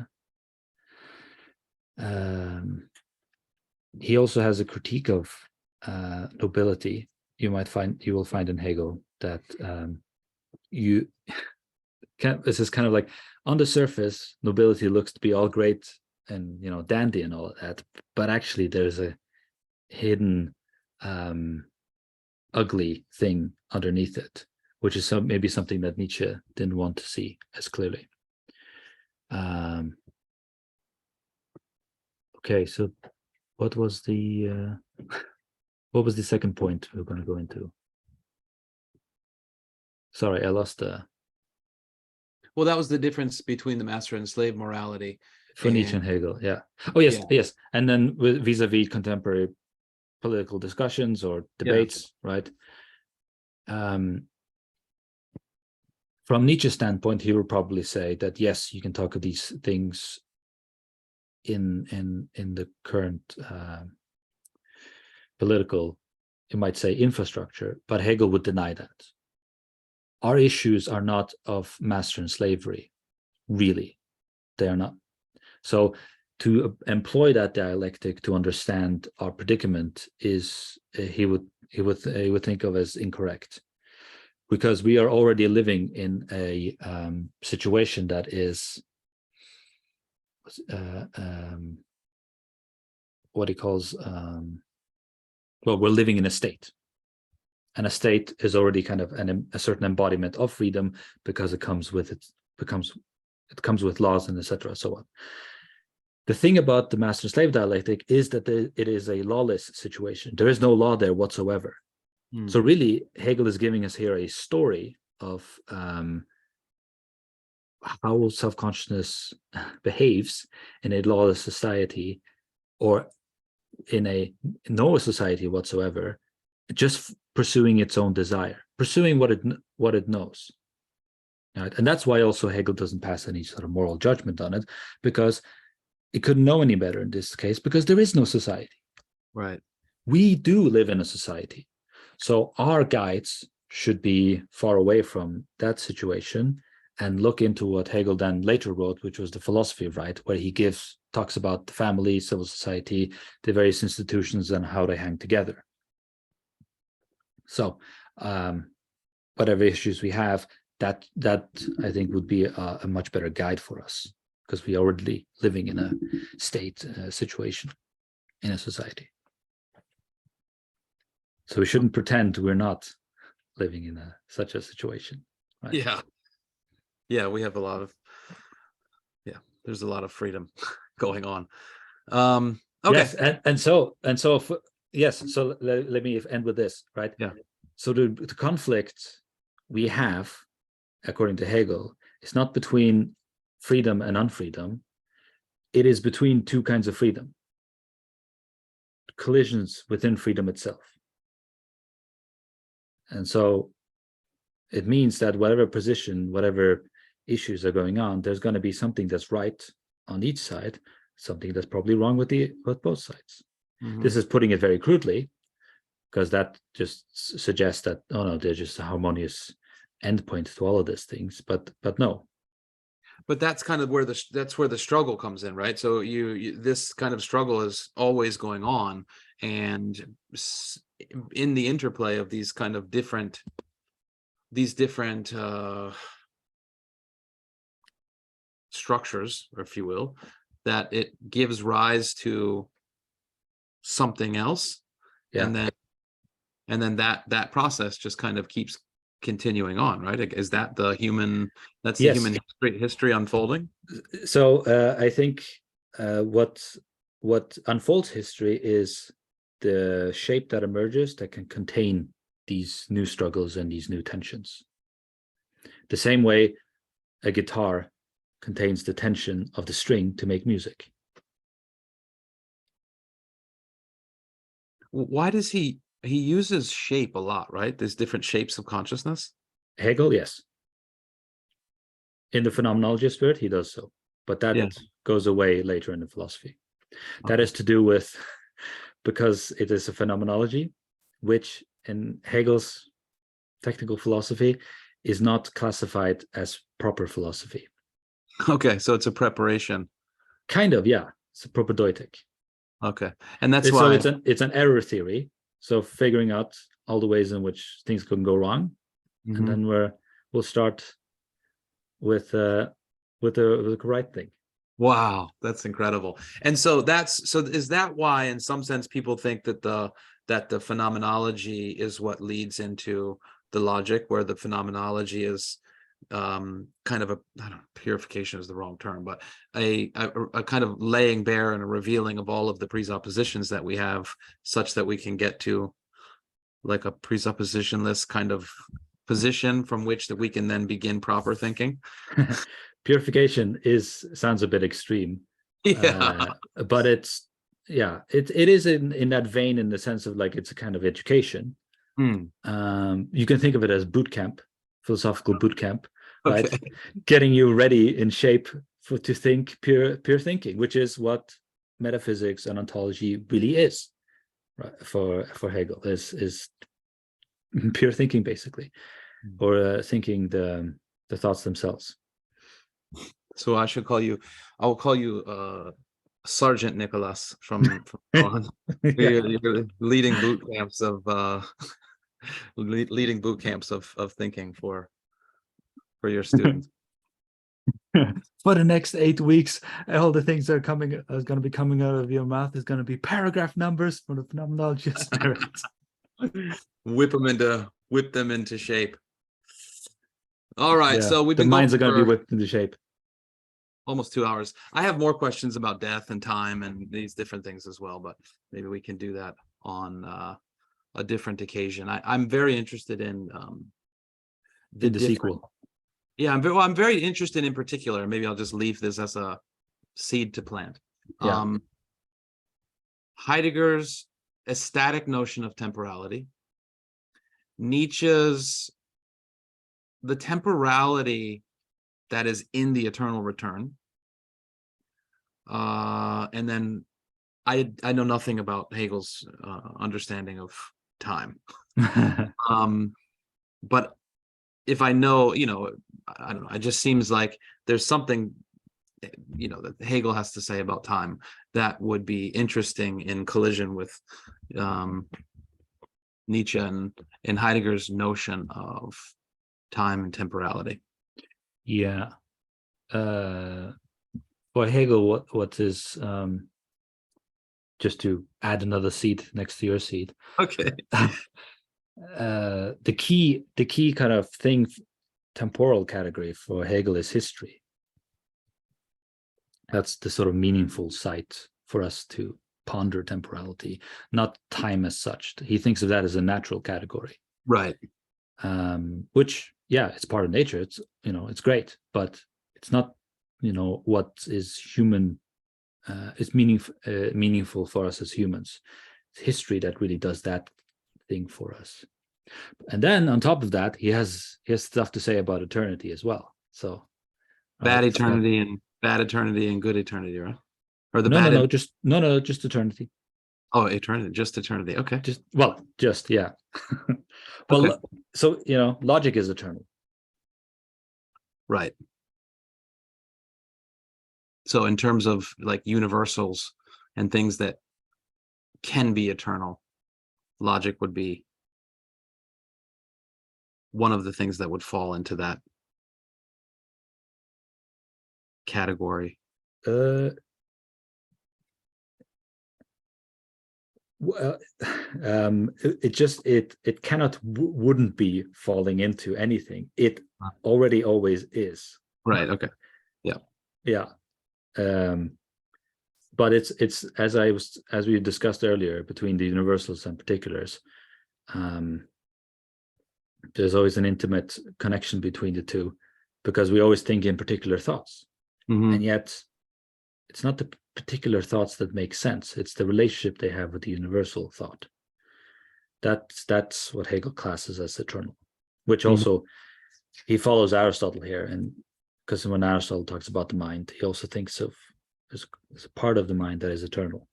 He also has a critique of nobility. You will find in Hegel that this is kind of like, on the surface, nobility looks to be all great and dandy and all of that, but actually there's a hidden ugly thing underneath it, which is maybe something that Nietzsche didn't want to see as clearly. Okay, so what was the second point we're going to go into? Sorry, I lost the. Well, that was the difference between the master and slave morality. For Nietzsche and Hegel, yeah. Oh, yes, yes. And then vis-a-vis contemporary political discussions or debates, right? From Nietzsche's standpoint, he will probably say that, yes, you can talk of these things in the current political, you might say, infrastructure, but Hegel would deny that. Our issues are not of master and slavery, really. They are not. So to employ that dialectic to understand our predicament is he would think of as incorrect, because we are already living in a situation that is what he calls we're living in a state. And a state is already kind of a certain embodiment of freedom, because it comes with laws and etc. So on. The thing about the master-slave dialectic is that it is a lawless situation. There is no law there whatsoever. So really, Hegel is giving us here a story of how self-consciousness behaves in a lawless society, or in a no society whatsoever, just pursuing its own desire, pursuing what it knows. Right? And that's why also Hegel doesn't pass any sort of moral judgment on it, because it couldn't know any better in this case, because there is no society. Right. We do live in a society. So our guides should be far away from that situation and look into what Hegel then later wrote, which was the philosophy of right, where he talks about the family, civil society, the various institutions, and how they hang together. So whatever issues we have, that I think would be a much better guide for us, because we are already living in a state situation in a society. So we shouldn't pretend we're not living in such a situation. Right? Yeah, we have there's a lot of freedom going on. Okay. Yes, and so let me end with this, right? Yeah. So the conflict we have, according to Hegel, is not between freedom and unfreedom. It is between two kinds of freedom, collisions within freedom itself. And so it means that whatever position, whatever issues are going on, there's going to be something that's right on each side, something that's probably wrong with both sides. This is putting it very crudely, because that just suggests that, oh no, there's just a harmonious endpoint to all of these things, but no. But that's kind of where the struggle comes in, right? So you this kind of struggle is always going on, and in the interplay of these kind of different these different structures, or if you will, that it gives rise to something else, Yeah. and then that process just kind of keeps continuing on, right? Is that the human, that's the Yes. human history unfolding? So I think what unfolds history is the shape that emerges that can contain these new struggles and these new tensions. The same way a guitar contains the tension of the string to make music. Why does he uses shape a lot, right? There's different shapes of consciousness. Hegel, yes. In the phenomenology of spirit, he does so, but that Yeah. goes away later in the philosophy. That Okay. is to do with, because it is a phenomenology, which in Hegel's technical philosophy is not classified as proper philosophy. Okay, so it's a preparation. Kind of, yeah. It's a propedeutic. Okay, and that's So why it's an error theory. So figuring out all the ways in which things can go wrong, and then we'll start with the right thing. Wow, that's incredible. And so is that why in some sense people think that the phenomenology is what leads into the logic, where the phenomenology is kind of I don't know, purification is the wrong term, but a kind of laying bare and a revealing of all of the presuppositions that we have, such that we can get to like a presuppositionless kind of position from which that we can then begin proper thinking. Purification sounds a bit extreme, Yeah. but it is in that vein, in the sense of like it's a kind of education. You can think of it as boot camp, philosophical boot camp, right? Okay. Getting you ready in shape to think pure thinking, which is what metaphysics and ontology really is, right? For Hegel, is pure thinking, basically, or thinking the thoughts themselves. So I will call you Sergeant Nicholas from on. Yeah. You're leading boot camps of leading boot camps of thinking for your students. For the next 8 weeks, all the things that are going to be coming out of your mouth is going to be paragraph numbers for the phenomenology of spirit. Whip them into shape. All right, Yeah, so we've the been going minds are going to be for whipped into shape. almost 2 hours. I have more questions about death and time and these different things as well, but maybe we can do that on a different occasion. I'm very interested in The sequel. Yeah, I'm very interested in particular. Maybe I'll just leave this as a seed to plant. Yeah. Heidegger's ecstatic notion of temporality, Nietzsche's the temporality that is in the eternal return, and then I know nothing about Hegel's understanding of time. But if I know, I don't know, it just seems like there's something, that Hegel has to say about time that would be interesting in collision with Nietzsche and Heidegger's notion of time and temporality. Yeah. For Hegel, what is just to add another seed next to your seed. Okay. The key kind of thing, temporal category for Hegel is history. That's the sort of meaningful site for us to ponder temporality, not time as such. He thinks of that as a natural category, Right. Which, yeah, it's part of nature. It's it's great, but it's not what is human. It's meaningful for us as humans. It's history that really does that thing for us. And then on top of that, he has stuff to say about eternity as well. So Bad eternity and good eternity, right? Or the just eternity. Oh, eternity, just eternity. Okay. Yeah. Well, Okay. so logic is eternal. Right. So in terms of like universals and things that can be eternal, logic would be one of the things that would fall into that category? Well, it cannot wouldn't be falling into anything. It already always is. Right. Okay. Yeah. But it's as we discussed earlier, between the universals and particulars, there's always an intimate connection between the two, because we always think in particular thoughts, and yet it's not the particular thoughts that make sense. It's the relationship they have with the universal thought. That's what Hegel classes as eternal, which also he follows Aristotle here, and because when Aristotle talks about the mind, he also thinks of as a part of the mind that is eternal.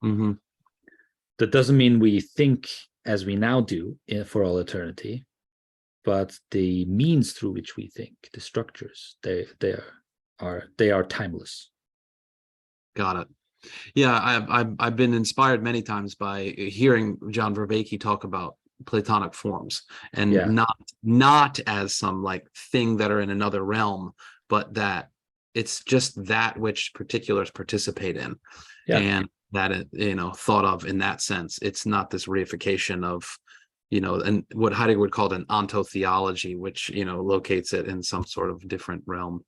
That doesn't mean we think as we now do for all eternity, but the means through which we think, the structures, they are timeless. Got it. Yeah, I've been inspired many times by hearing John Vervaeke talk about Platonic forms, and not as some like thing that are in another realm, but that it's just that which particulars participate in, and that it, thought of in that sense. It's not this reification of, and what Heidegger would call an ontotheology, which locates it in some sort of different realm.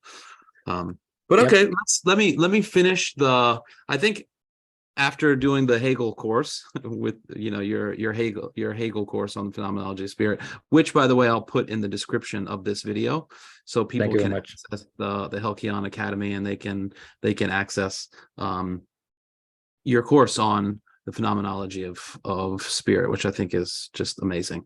But okay, let me finish I think after doing the Hegel course with your Hegel course on the phenomenology of spirit, which by the way I'll put in the description of this video, so people can access the Halkyon Academy, and they can access your course on the phenomenology of spirit, which I think is just amazing.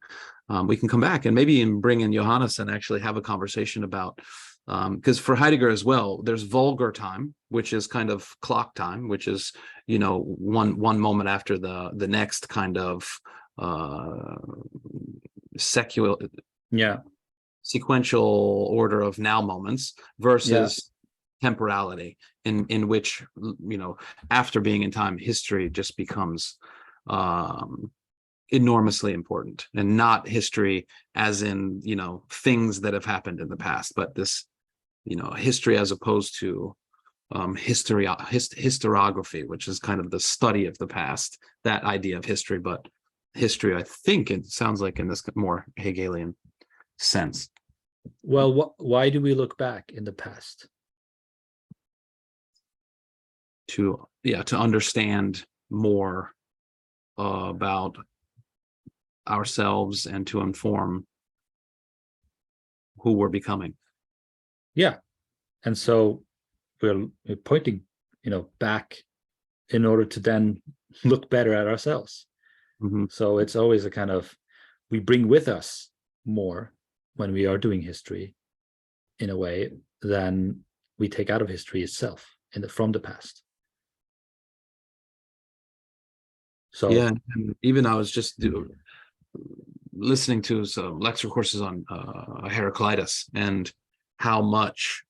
We can come back and maybe even bring in Johannes and actually have a conversation about, because for Heidegger as well, there's vulgar time, which is kind of clock time, which is one moment after the next kind of sequential order of now moments, versus temporality, in which after being in time, history just becomes enormously important, and not history as in things that have happened in the past, but this history as opposed to historiography, which is kind of the study of the past, that idea of history. But history, I think it sounds like in this more Hegelian sense. Well, why do we look back in the past? To understand more about ourselves and to inform who we're becoming. And so we're pointing back in order to then look better at ourselves. So it's always a kind of, we bring with us more when we are doing history in a way than we take out of history itself from the past. So and even I was just listening to some lecture courses on Heraclitus, and how much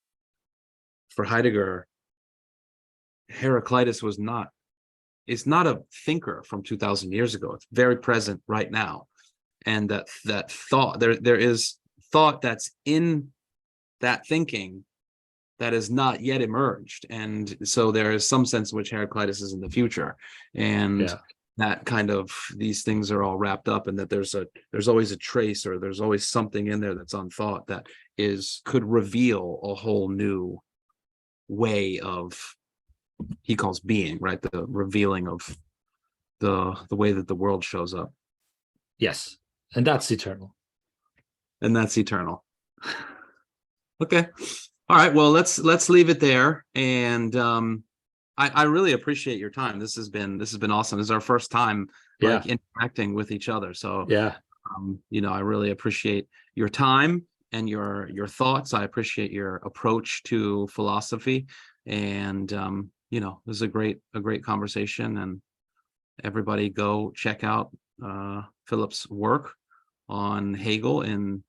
for Heidegger Heraclitus is not a thinker from 2000 years ago. It's very present right now, and that thought, there is thought that's in that thinking that has not yet emerged, and so there is some sense in which Heraclitus is in the future, and that kind of, these things are all wrapped up, and that there's always a trace, or there's always something in there that's unthought that could reveal a whole new way of, he calls being, right? The revealing of the way that the world shows up. Yes, and that's eternal. Okay. All right. Well, let's leave it there. And I really appreciate your time. This has been awesome. This is our first time interacting with each other. So I really appreciate your time and your thoughts. I appreciate your approach to philosophy. And this is a great conversation. And everybody go check out Filip's work on Hegel and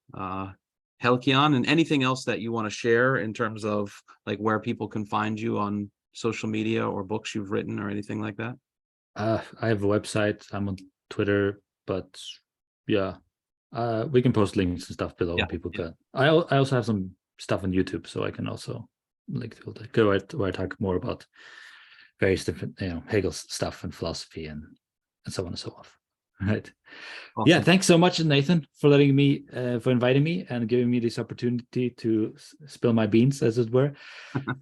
Halkyon, and anything else that you want to share in terms of like where people can find you on social media or books you've written or anything like that. I have a website. I'm on Twitter, but We can post links and stuff below Yeah, when people yeah. can. I also have some stuff on YouTube, so I can also link to it. Go where I talk more about various different, Hegel's stuff and philosophy and so on and so forth. Right. Awesome. Yeah. Thanks so much, Nathan, for letting me, for inviting me and giving me this opportunity to spill my beans, as it were.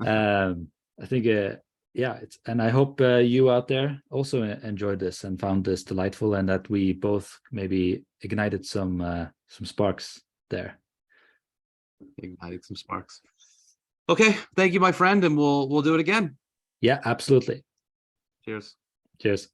I think, and I hope you out there also enjoyed this and found this delightful, and that we both maybe ignited some sparks there. Igniting some sparks. Okay, thank you, my friend, and we'll do it again. Yeah, absolutely. Cheers. Cheers.